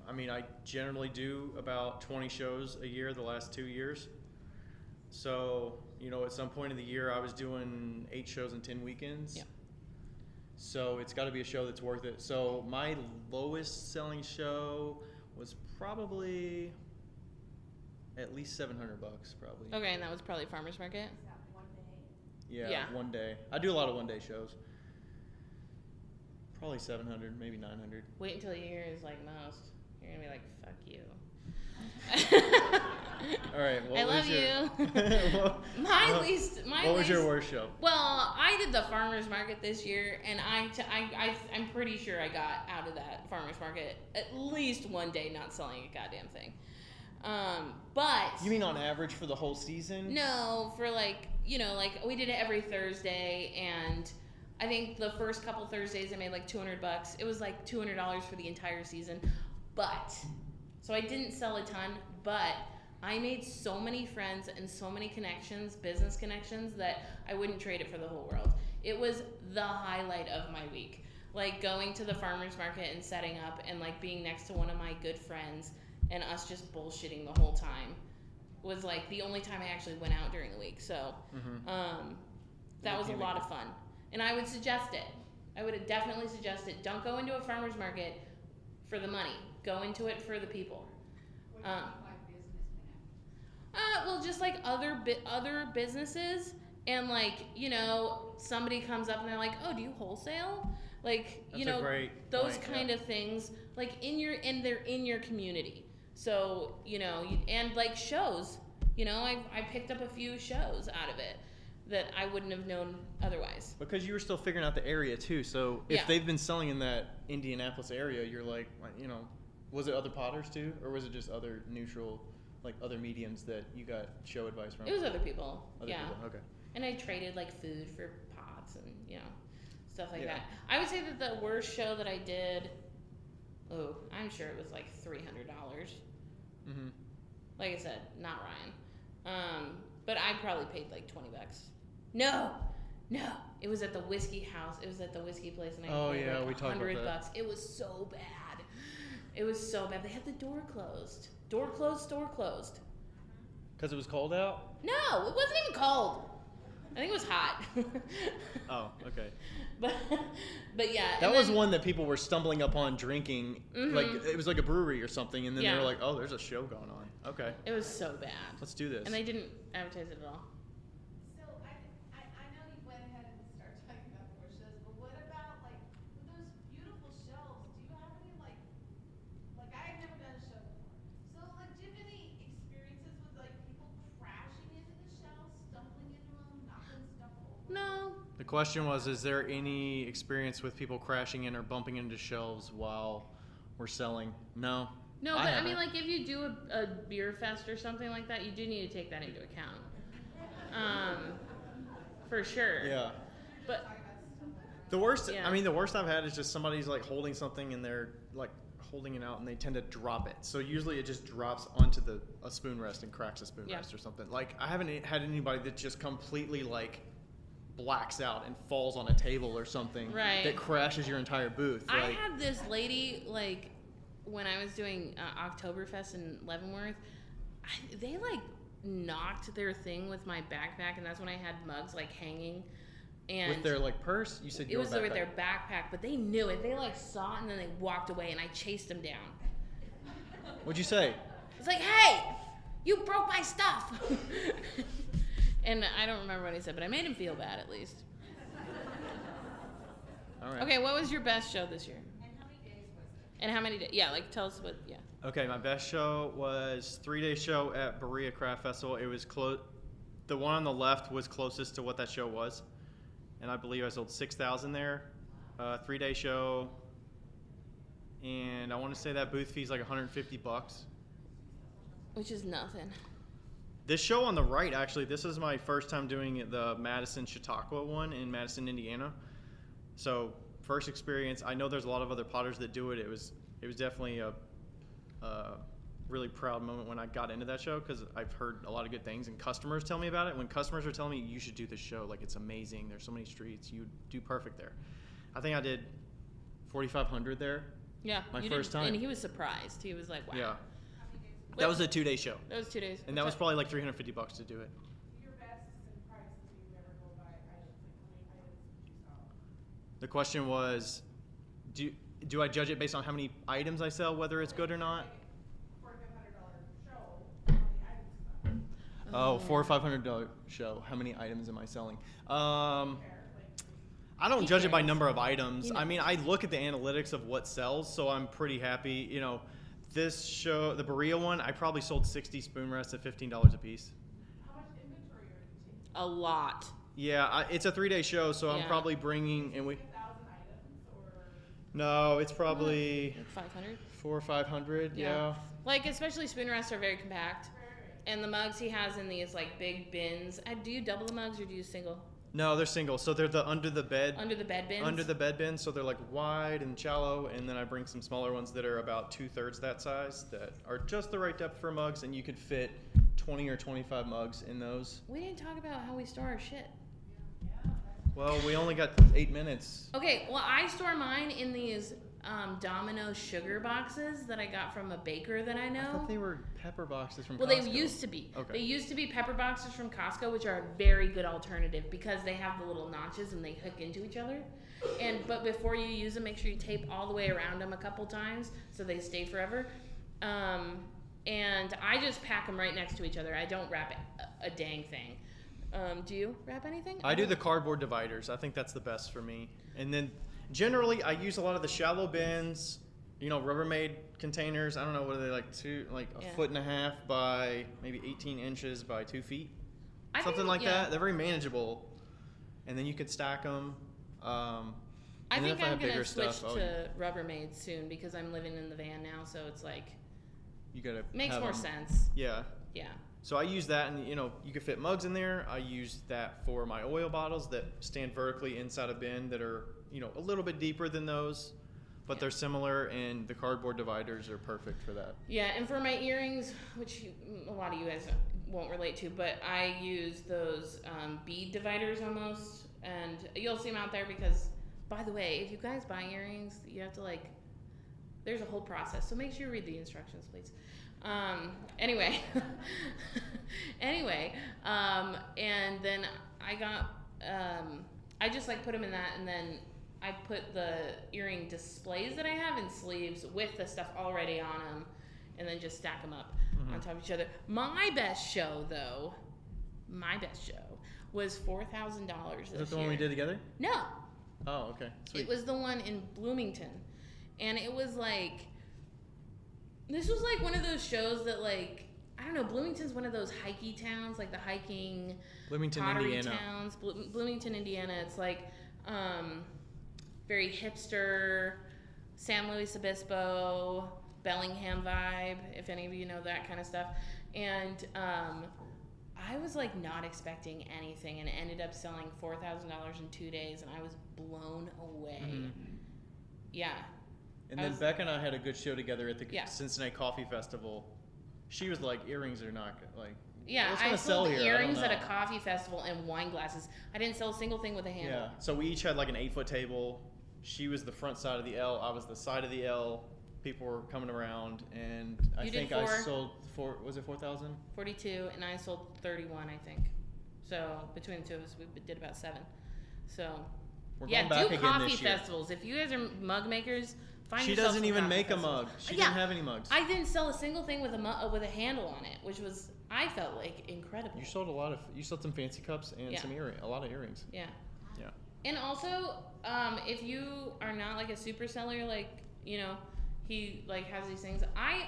I mean, I generally do about 20 shows a year the last 2 years. So, you know, at some point in the year, I was doing 8 shows in 10 weekends. Yeah. So it's got to be a show that's worth it. So my lowest selling show was probably at least $700, probably. Okay, and that was probably farmer's market. Is that one day? Yeah, Yeah. one day. I do a lot of one day shows. Probably 700, maybe 900. Wait until you hear is like most. You're gonna be like, fuck you. All right. I love you. What was your worst show? Well, I did the farmer's market this year, and I'm pretty sure I got out of that farmer's market at least one day not selling a goddamn thing. But You mean on average for the whole season? no, for like, you know, like we did it every Thursday, and I think the first couple Thursdays I made like $200. It was like $200 for the entire season. But so I didn't sell a ton, but I made so many friends and so many connections, business connections, that I wouldn't trade it for the whole world. It was the highlight of my week. Like going to the farmer's market and setting up and like being next to one of my good friends and us just bullshitting the whole time was like the only time I actually went out during the week. So that was a lot of fun. And I would suggest it. I would definitely suggest it. Don't go into a farmer's market for the money. Go into it for the people. What do you mean by business connect? Well, just like other businesses, and like, you know, somebody comes up and they're like, "Oh, do you wholesale?" Like, That's you know, a great those point, kind of things. Like they're in your community. So, you know, and like shows. You know, I picked up a few shows out of it that I wouldn't have known otherwise. Because you were still figuring out the area too. So if Yeah. they've been selling in that Indianapolis area, you're like, you know, was it other potters too, or was it just other neutral, like other mediums that you got show advice from? It was other people. Other yeah. people, okay. And I traded like food for pots and, you know, stuff like Yeah. that. I would say that the worst show that I did, I'm sure it was like $300. Mm-hmm. Like I said, not Ryan. But I probably paid like $20. No. It was at the whiskey house. It was at the whiskey place, and I paid like we talked about $100. that. It was so bad. It was so bad. They had the door closed. Door closed. Because it was cold out? No, it wasn't even cold. I think it was hot. Oh, okay. But yeah. That was one that people were stumbling upon drinking. Mhm. Like, it was like a brewery or something, and then they Yeah. were like, oh, there's a show going on. Okay, It was so bad. let's do this. And they didn't advertise it at all. So I know you went ahead and started talking about more shows, but what about like with those beautiful shelves? Do you have any like I have never done a show before. So like, do you have any experiences with like people crashing into the shelves, stumbling into them, knocking stuff over? No. The question was, is there any experience with people crashing in or bumping into shelves while we're selling? No. No, but I mean, haven't. like, if you do a beer fest or something like that, you do need to take that into account. For sure. Yeah. But The worst, Yeah. I mean, the worst I've had is just somebody's like holding something and they're like holding it out and they tend to drop it. So usually it just drops onto a spoon rest and cracks a spoon Yeah. rest or something. Like, I haven't had anybody that just completely like blacks out and falls on a table or something Right. that crashes your entire booth. I Like, had this lady, like, when I was doing Oktoberfest in Leavenworth, they, like, knocked their thing with my backpack, and that's when I had mugs, like, hanging. And with their like purse, you said it your was with backpack. their backpack, but they knew it. They, like, saw it, and then they walked away, and I chased them down. What'd you say? It's like, hey, you broke my stuff. And I don't remember what he said, but I made him feel bad at least. All right. Okay, what was your best show this year? And how many days was it? And how many days? Yeah, like tell us what. Yeah. Okay, my best show was 3-day show at Berea Craft Festival. It was the one on the left was closest to what that show was, and I believe I sold 6,000 there. 3-day show, and I want to say that booth fee is like $150. Which is nothing. This show on the right, actually, this is my first time doing the Madison Chautauqua one in Madison, Indiana. So first experience. I know there's a lot of other potters that do it. It was definitely a really proud moment when I got into that show because I've heard a lot of good things and customers tell me about it. When customers are telling me you should do this show, like it's amazing. There's so many streets. You do perfect there. I think I did 4,500 there. Yeah. My first time. And he was surprised. He was like, wow. Yeah. That was a 2-day show. That was 2 days. And that was probably like $350 to do it. Your best and prices you ever go by items, like how many items you sell? The question was, do I judge it based on how many items I sell, whether it's good or not? For a $500 show, how many items you sell? Oh, $400 or $500 show. How many items am I selling? I don't judge it by number of items. I mean, I look at the analytics of what sells, so I'm pretty happy. You know, this show, the Berea one, I probably sold 60 spoon rests at $15 a piece. How much inventory are you taking? A lot. Yeah, it's a 3-day show, so I'm probably bringing, and we. 1,000 items or? No, it's probably Like 500. 400 or 500. Yeah. Like, especially spoon rests are very compact. And the mugs he has in these, like, big bins. Do you double the mugs or do you single? No, they're single. So they're the under the bed. Under the bed bins? Under the bed bins. So they're like wide and shallow. And then I bring some smaller ones that are about 2/3 that size that are just the right depth for mugs. And you could fit 20 or 25 mugs in those. We didn't talk about how we store our shit. Well, we only got 8 minutes. Okay, well, I store mine in these Domino's sugar boxes that I got from a baker that I know. I thought they were pepper boxes from Well, Costco. they used to be. Okay. They used to be pepper boxes from Costco, which are a very good alternative because they have the little notches and they hook into each other. But before you use them, make sure you tape all the way around them a couple times so they stay forever. And I just pack them right next to each other. I don't wrap a dang thing. Do you wrap anything? I do the cardboard dividers. I think that's the best for me. And then generally, I use a lot of the shallow bins. You know, Rubbermaid containers. I don't know, what are they, like a 1.5 feet by maybe 18 inches by 2 feet, something like that. They're very manageable, and then you could stack them. I think I'm gonna switch to Rubbermaid soon because I'm living in the van now, so it's like you gotta makes more sense. Yeah. Yeah. So I use that, and you know, you can fit mugs in there. I use that for my oil bottles that stand vertically inside a bin that are, you know, a little bit deeper than those, but they're similar, and the cardboard dividers are perfect for that. Yeah, and for my earrings, which a lot of you guys won't relate to, but I use those bead dividers almost, and you'll see them out there because, by the way, if you guys buy earrings, you have to there's a whole process, so make sure you read the instructions, please. Anyway, and then I got, I just put them in that, and then I put the earring displays that I have in sleeves with the stuff already on them, and then just stack them up on top of each other. My best show was $4,000 this year. Is that the one we did together? No. Oh, okay. Sweet. It was the one in Bloomington, and it was this was one of those shows that I don't know, Bloomington's one of those hikey towns, the hiking Bloomington, pottery Indiana. towns. Bloomington, Indiana. It's very hipster, San Luis Obispo, Bellingham vibe, if any of you know that kind of stuff. And I was not expecting anything, and it ended up selling $4,000 in 2 days, and I was blown away. Mm-hmm. Yeah. And then Becca and I had a good show together at the Cincinnati Coffee Festival. She was like, earrings are not yeah, I sold earrings at a coffee festival and wine glasses. I didn't sell a single thing with a handle. Yeah, so we each had an 8-foot table. She was the front side of the L. I was the side of the L. People were coming around, and I think I sold was it 4,000? 42, and I sold 31, I think. So between the two of us, we did about 7. So we're going back do again coffee this year. festivals. If you guys are mug makers, find She yourself doesn't some even coffee make festivals. a mug. She didn't have any mugs. I didn't sell a single thing with a handle on it, which was, I felt incredible. You sold you sold some fancy cups and a lot of earrings. Yeah. Yeah. And also, if you are not a super seller, he has these things. I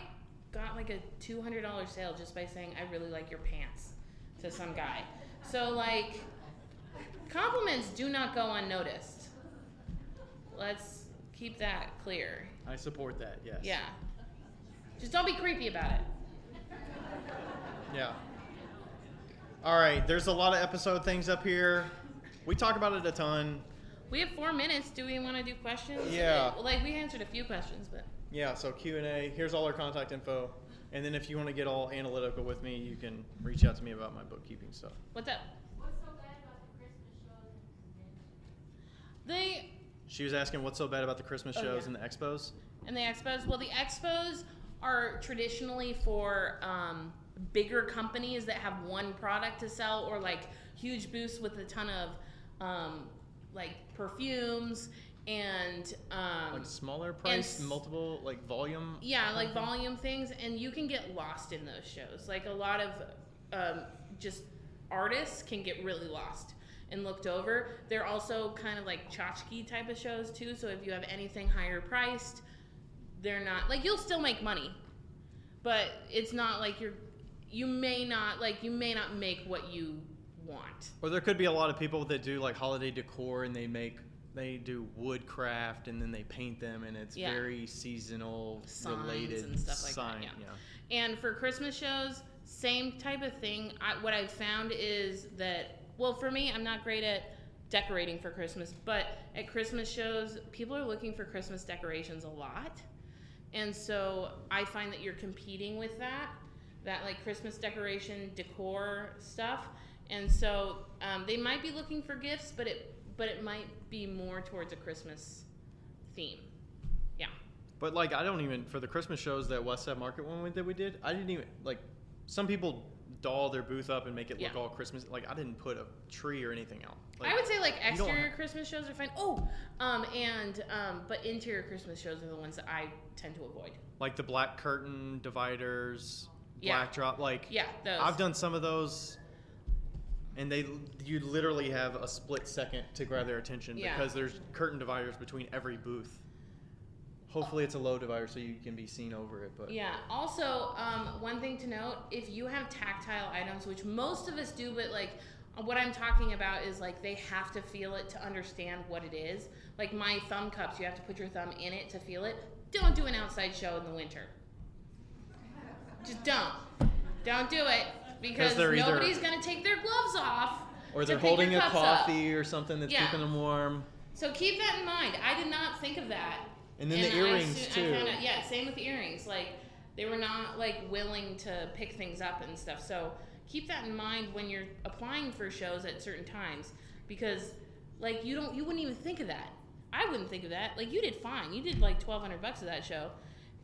got a $200 sale just by saying I really like your pants to some guy. So compliments do not go unnoticed. Let's keep that clear. I support that. Yes. Yeah. Just don't be creepy about it. Yeah. All right. There's a lot of episode things up here. We talk about it a ton. We have 4 minutes. Do we want to do questions? Yeah. We answered a few questions, but. Yeah, so Q&A. Here's all our contact info. And then if you want to get all analytical with me, you can reach out to me about my bookkeeping stuff. What's up? What's so bad about the Christmas shows in convention? She was asking what's so bad about the Christmas shows yeah. and the expos. And the expos, well, the expos are traditionally for bigger companies that have one product to sell, or like huge booths with a ton of like perfumes and like smaller price, multiple like volume. Yeah, like volume things, and you can get lost in those shows. Like a lot of just artists can get really lost and looked over. They're also kind of like tchotchke type of shows too. So if you have anything higher priced, they're not like, you'll still make money, but it's not like you may not make what you want. Or there could be a lot of people that do like holiday decor, and they do woodcraft, and then they paint them, and it's very seasonal Signs related and stuff like that. Yeah. And for Christmas shows, same type of thing. What I've found is that, well, for me, I'm not great at decorating for Christmas, but at Christmas shows, people are looking for Christmas decorations a lot. And so I find that you're competing with that like Christmas decoration decor stuff. And so they might be looking for gifts, but it might be more towards a Christmas theme. Yeah. But like, I don't even, for the Christmas shows, that West Side Market one that we did, I didn't even, like, some people doll their booth up and make it look all Christmas. Like, I didn't put a tree or anything out. Like, I would say like exterior Christmas shows are fine. But interior Christmas shows are the ones that I tend to avoid. Like the black curtain dividers, black drop, like, those. I've done some of those, and you literally have a split second to grab their attention because there's curtain dividers between every booth. Hopefully it's a low divider so you can be seen over it. But yeah. Also, one thing to note, if you have tactile items, which most of us do, but like what I'm talking about is like they have to feel it to understand what it is. Like my thumb cups, you have to put your thumb in it to feel it. Don't do an outside show in the winter. Just don't do it, because nobody's gonna take their gloves off. Or they're holding a coffee or something that's keeping them warm. So keep that in mind. I did not think of that. And then the earrings too. Same with the earrings. Like they were not like willing to pick things up and stuff. So keep that in mind when you're applying for shows at certain times, because like you wouldn't even think of that. I wouldn't think of that. Like you did fine. You did like $1,200 of that show,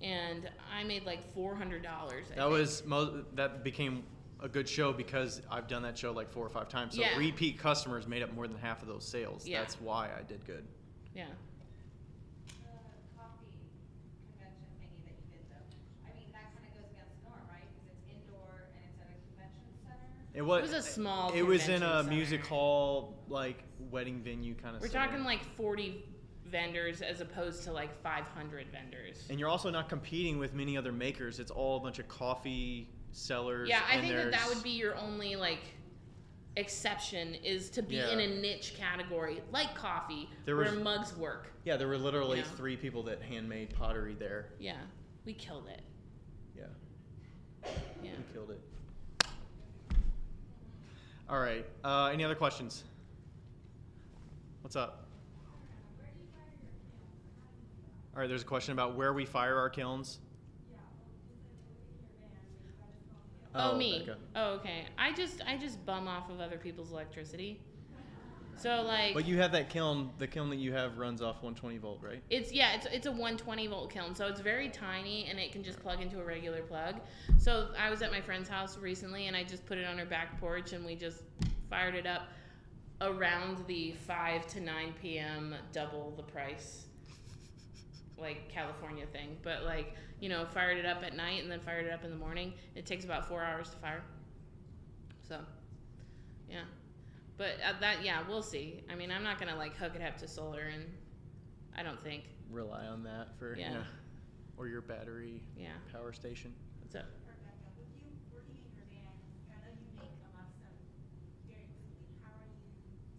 and I made like $400. That became a good show because I've done that show like 4 or 5 times. So repeat customers made up more than half of those sales. Yeah. That's why I did good. Yeah. Coffee convention thingy that you did though, I mean, that kind of goes against the norm, right? Because it's indoor and it's at a convention center. It was a small. It was in a center. music hall, like wedding venue kind of. We're talking like 40 vendors as opposed to like 500 vendors. And you're also not competing with many other makers. It's all a bunch of coffee sellers. Yeah, I think that would be your only like exception, is to be in a niche category like coffee, where mugs work. Yeah, there were literally 3 people that handmade pottery there. Yeah, we killed it. Yeah. We killed it. All right. Any other questions? What's up? All right, there's a question about where we fire our kilns. Oh, me. Becca. Oh, okay. I just bum off of other people's electricity. So like. But you have that kiln. The kiln that you have runs off 120 volt, right? It's a 120 volt kiln, so it's very tiny and it can just plug into a regular plug. So I was at my friend's house recently and I just put it on her back porch and we just fired it up around the 5 to 9 p.m. double the price, like California thing. But like, fired it up at night and then fired it up in the morning. It takes about 4 hours to fire. So, yeah. But we'll see. I mean, I'm not gonna like hook it up to solar, and I don't think. Rely on that for or your battery power station. What's up? With you working in your van, I know you make a lot of stuff very quickly. How are you scaling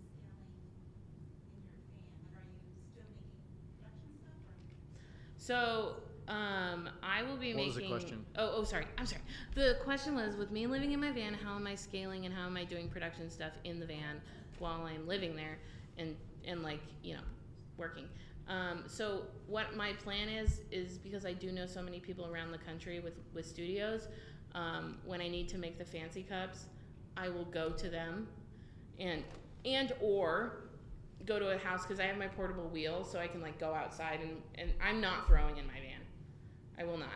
in your van? Are you still making production stuff? So, I will be making. What was the question? Oh, sorry. I'm sorry. The question was, with me living in my van, how am I scaling and how am I doing production stuff in the van while I'm living there and like, working. So what my plan is because I do know so many people around the country with studios, when I need to make the fancy cups, I will go to them or go to a house because I have my portable wheel, so I can like go outside and I'm not throwing in my van. I will not.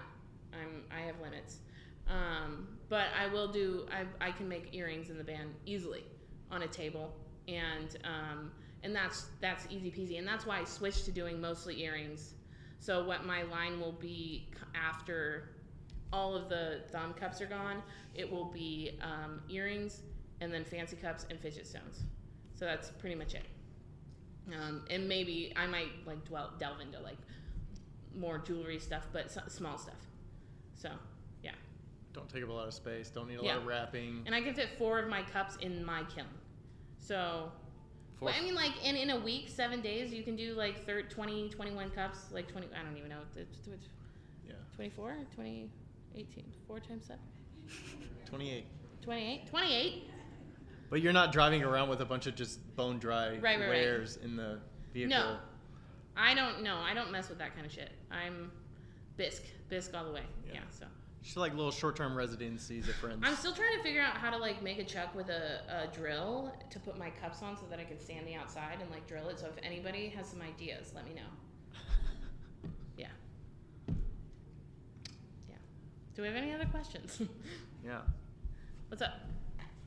I have limits. But I will do. I can make earrings in the van easily on a table, and that's easy peasy. And that's why I switched to doing mostly earrings. So what my line will be after all of the thumb cups are gone, it will be earrings and then fancy cups and fidget stones. So that's pretty much it. And maybe I might like delve into like more jewelry stuff, but small stuff. So yeah. Don't take up a lot of space. Don't need a lot of wrapping. And I can fit 4 of my cups in my kiln. So, well, I mean, like in a week, 7 days, you can do like 20, 21 cups, like 20. I don't even know. Yeah. 24, 20, 18, 4 times 7. 28. 28. But you're not driving around with a bunch of just bone dry wares in the vehicle. No, I don't. No, I don't mess with that kind of shit. I'm bisque all the way. Yeah. So. Just like little short-term residencies at friends. I'm still trying to figure out how to like make a chuck with a drill to put my cups on so that I can stand the outside and like drill it. So if anybody has some ideas, let me know. Yeah. Yeah. Do we have any other questions? Yeah. What's up?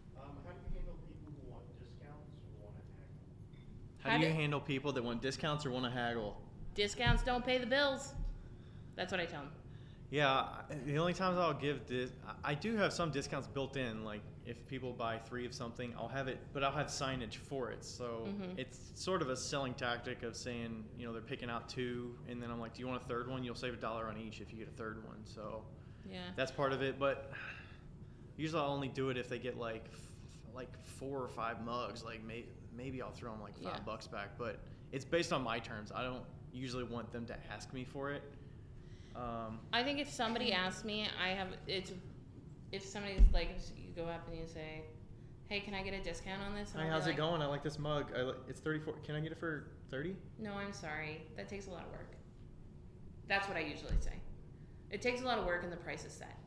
How do you handle people who want discounts or want to haggle? How do you handle people that want discounts or want to haggle? Discounts don't pay the bills. That's what I tell them. Yeah, the only times I'll give I do have some discounts built in. Like if people buy 3 of something, I'll have it, but I'll have signage for it. So it's sort of a selling tactic of saying, you know, they're picking out 2, and then I'm like, do you want a third one? You'll save $1 on each if you get a third one. So yeah, that's part of it. But usually I'll only do it if they get like 4 or 5 mugs. Like maybe I'll throw them like $5 back. But it's based on my terms. I don't usually want them to ask me for it. I think if somebody asks me, if somebody's like, you go up and you say, hey, can I get a discount on this? Hi, how's it going? I like this mug. It's 34. Can I get it for 30? No, I'm sorry. That takes a lot of work. That's what I usually say. It takes a lot of work and the price is set.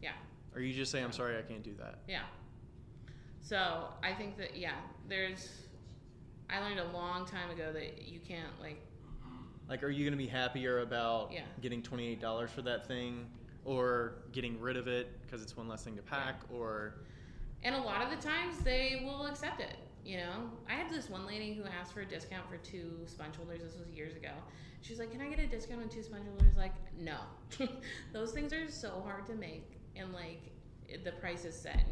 Yeah. Or you just say, I'm sorry, I can't do that. Yeah. So I think that, I learned a long time ago that you can't Like, are you going to be happier about getting $28 for that thing, or getting rid of it because it's one less thing to pack, or? And a lot of the times they will accept it. You know, I had this one lady who asked for a discount for 2 sponge holders. This was years ago. She's like, "Can I get a discount on 2 sponge holders?" Like, no, those things are so hard to make, and like the price is set.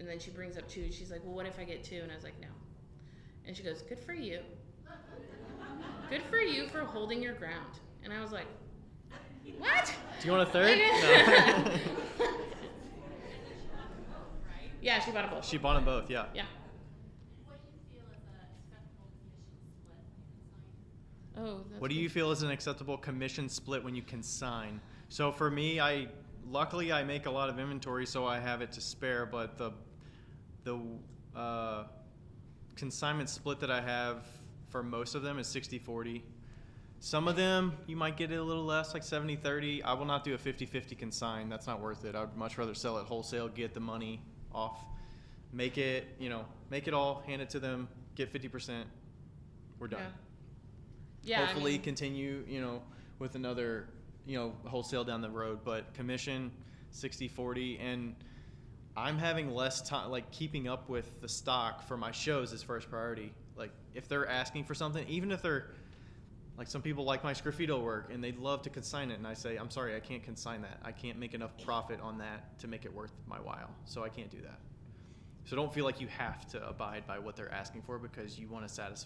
And then she brings up 2. She's like, "Well, what if I get 2?" And I was like, "No." And she goes, "Good for you." Good for you for holding your ground. And I was like, what? Do you want a third? No. Yeah, she bought them both. She bought them both, yeah. Yeah. What do you feel is an acceptable commission split when you consign? So for me, luckily I make a lot of inventory, so I have it to spare, but the consignment split that I have for most of them is 60-40. Some of them, you might get it a little less, like 70-30. I will not do a 50-50 consign. That's not worth it. I would much rather sell it wholesale, get the money off, make it all, hand it to them, get 50%. We're done. Yeah. Hopefully continue, with another, wholesale down the road. But commission, 60-40. And I'm having less time, like keeping up with the stock for my shows is first priority. Like if they're asking for something, even if they're like, some people like my sgraffito work and they'd love to consign it, and I say, I'm sorry, I can't consign that. I can't make enough profit on that to make it worth my while, so I can't do that. So don't feel like you have to abide by what they're asking for because you want to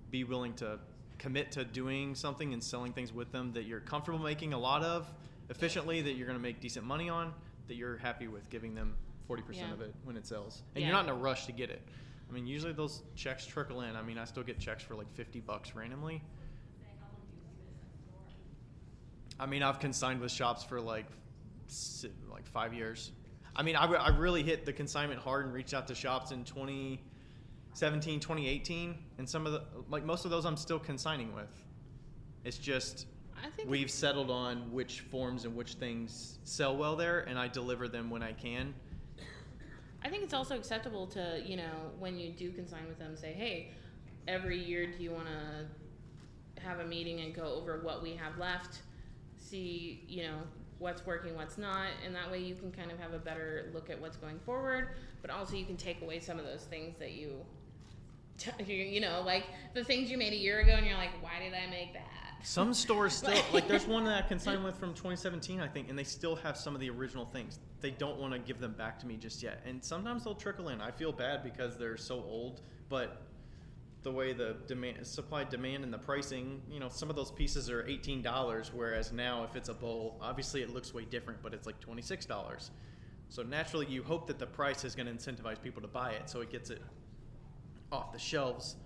be willing to commit to doing something and selling things with them that you're comfortable making a lot of efficiently, that you're going to make decent money on, that you're happy with giving them 40% of it when it sells. And you're not in a rush to get it. I mean, usually those checks trickle in. I mean, I still get checks for like $50 randomly. I mean, I've consigned with shops for like 5 years. I mean, I really hit the consignment hard and reached out to shops in 2017, 2018, and some of most of those I'm still consigning with. It's just we've settled on which forms and which things sell well there, and I deliver them when I can. I think it's also acceptable to, when you do consign with them, say, hey, every year do you want to have a meeting and go over what we have left, see, what's working, what's not, and that way you can kind of have a better look at what's going forward, but also you can take away some of those things that like the things you made a year ago and you're like, why did I make that? Some stores still, like there's one that I consigned with from 2017, I think, and they still have some of the original things. They don't want to give them back to me just yet. And sometimes they'll trickle in. I feel bad because they're so old, but the way the supply demand and the pricing, some of those pieces are $18, whereas now if it's a bowl, obviously it looks way different, but it's like $26. So naturally you hope that the price is going to incentivize people to buy it so it gets it off the shelves.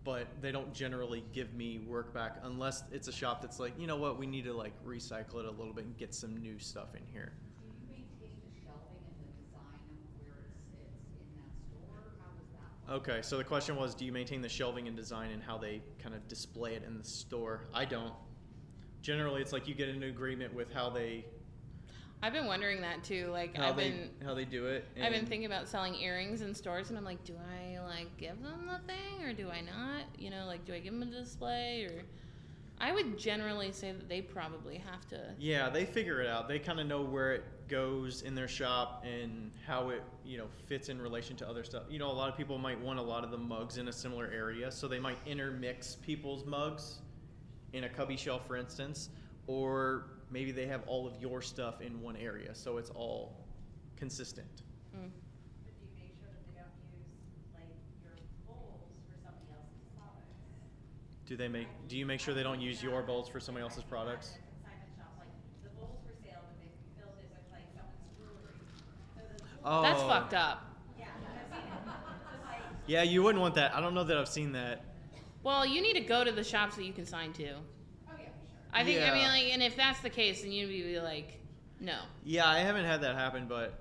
But they don't generally give me work back unless it's a shop that's like, you know what, we need to like recycle it a little bit and get some new stuff in here. Do you maintain the shelving and the design of where it sits in that store? How does that work? Okay, so the question was, do you maintain the shelving and design and how they kind of display it in the store? I don't. Generally, it's like you get an agreement with how they... I've been wondering that too. Like how they do it. I've been thinking about selling earrings in stores, and I'm like, do I like give them the thing or do I not? Do I give them a display or? I would generally say that they probably have to. Yeah, they figure it out. They kind of know where it goes in their shop and how it fits in relation to other stuff. A lot of people might want a lot of the mugs in a similar area, so they might intermix people's mugs in a cubby shelf, for instance, or maybe they have all of your stuff in one area, so it's all consistent. But do you make sure that they don't use, like, your bowls for somebody else's products? Do you make sure they don't use your bowls for somebody else's products? Consignment shop, like, the bowls for sale, but they filled it with, like, someone's jewelry. So the Oh. That's fucked up. Yeah, I've seen it. It's like, Yeah, you wouldn't want that. I don't know that I've seen that. Well, you need to go to the shops that you consign to. oh yeah, for sure. I think. Yeah. I mean, like, and if that's the case, then you'd be like, no. Yeah, I haven't had that happen, but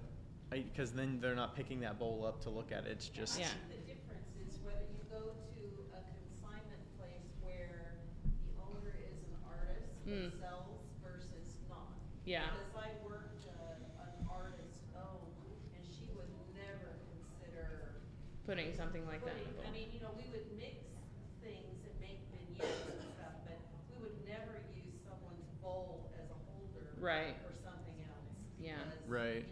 because then they're not picking that bowl up to look at it. It's just... Yeah. The difference is whether you go to a consignment place where the owner is an artist that sells versus not. Yeah. Because I worked an artist owned, and she would never consider Putting something like that in a bowl. I mean, we would mix things and make vignettes and stuff, but we would never use someone's bowl as a holder Right. for something else. Yeah. because, Right.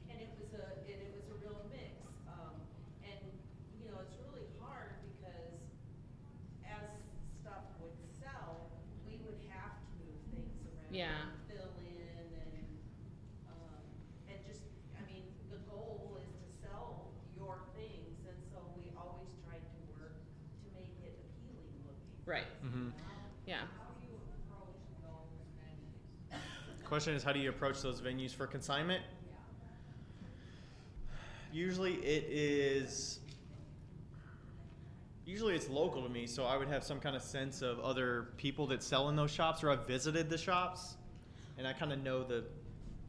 And it was a real mix. And it's really hard because as stuff would sell, we would have to move things around. Yeah. Fill in and just, the goal is to sell your things, and so we always tried to work to make it appealing looking. Right. Mhm. Yeah. How do you approach those venues? Question is, how do you approach those venues for consignment? Usually it's local to me, so I would have some kind of sense of other people that sell in those shops, or I've visited the shops, and I kind of know the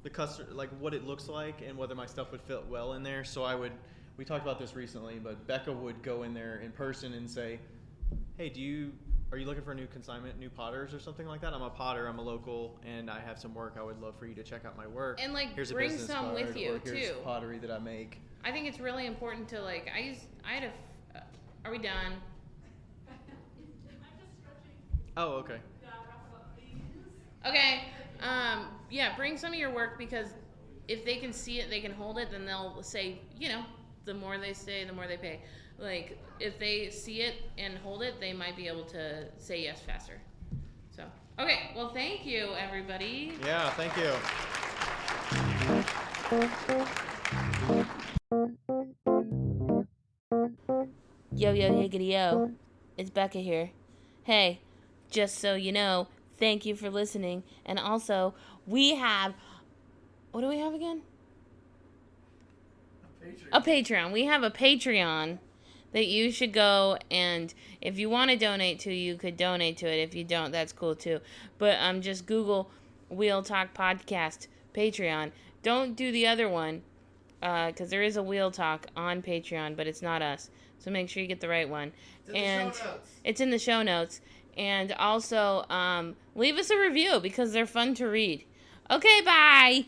customer, like what it looks like and whether my stuff would fit well in there. So we talked about this recently, but Becca would go in there in person and say, hey, are you looking for a new consignment, new potters or something like that? I'm a potter, I'm a local, and I have some work. I would love for you to check out my work. And, like, here's bring a business some card, with you, or here's too. pottery that I make. I think it's really important to are we done? Oh, okay. Okay. Yeah, bring some of your work, because if they can see it, they can hold it, then they'll say, the more they say, the more they pay. Like, if they see it and hold it, they might be able to say yes faster. So, okay. Well, thank you, everybody. Yeah, thank you. Yo, higgity, yo. It's Becca here. Hey, just so you know, thank you for listening. And also, we have... What do we have again? A Patreon. We have a Patreon that you should go, and if you want to donate to, you could donate to it. If you don't, that's cool too. But just Google Wheel Talk Podcast Patreon. Don't do the other one, because there is a Wheel Talk on Patreon, but it's not us. So make sure you get the right one. It's in the show notes. And also, leave us a review, because they're fun to read. Okay, bye!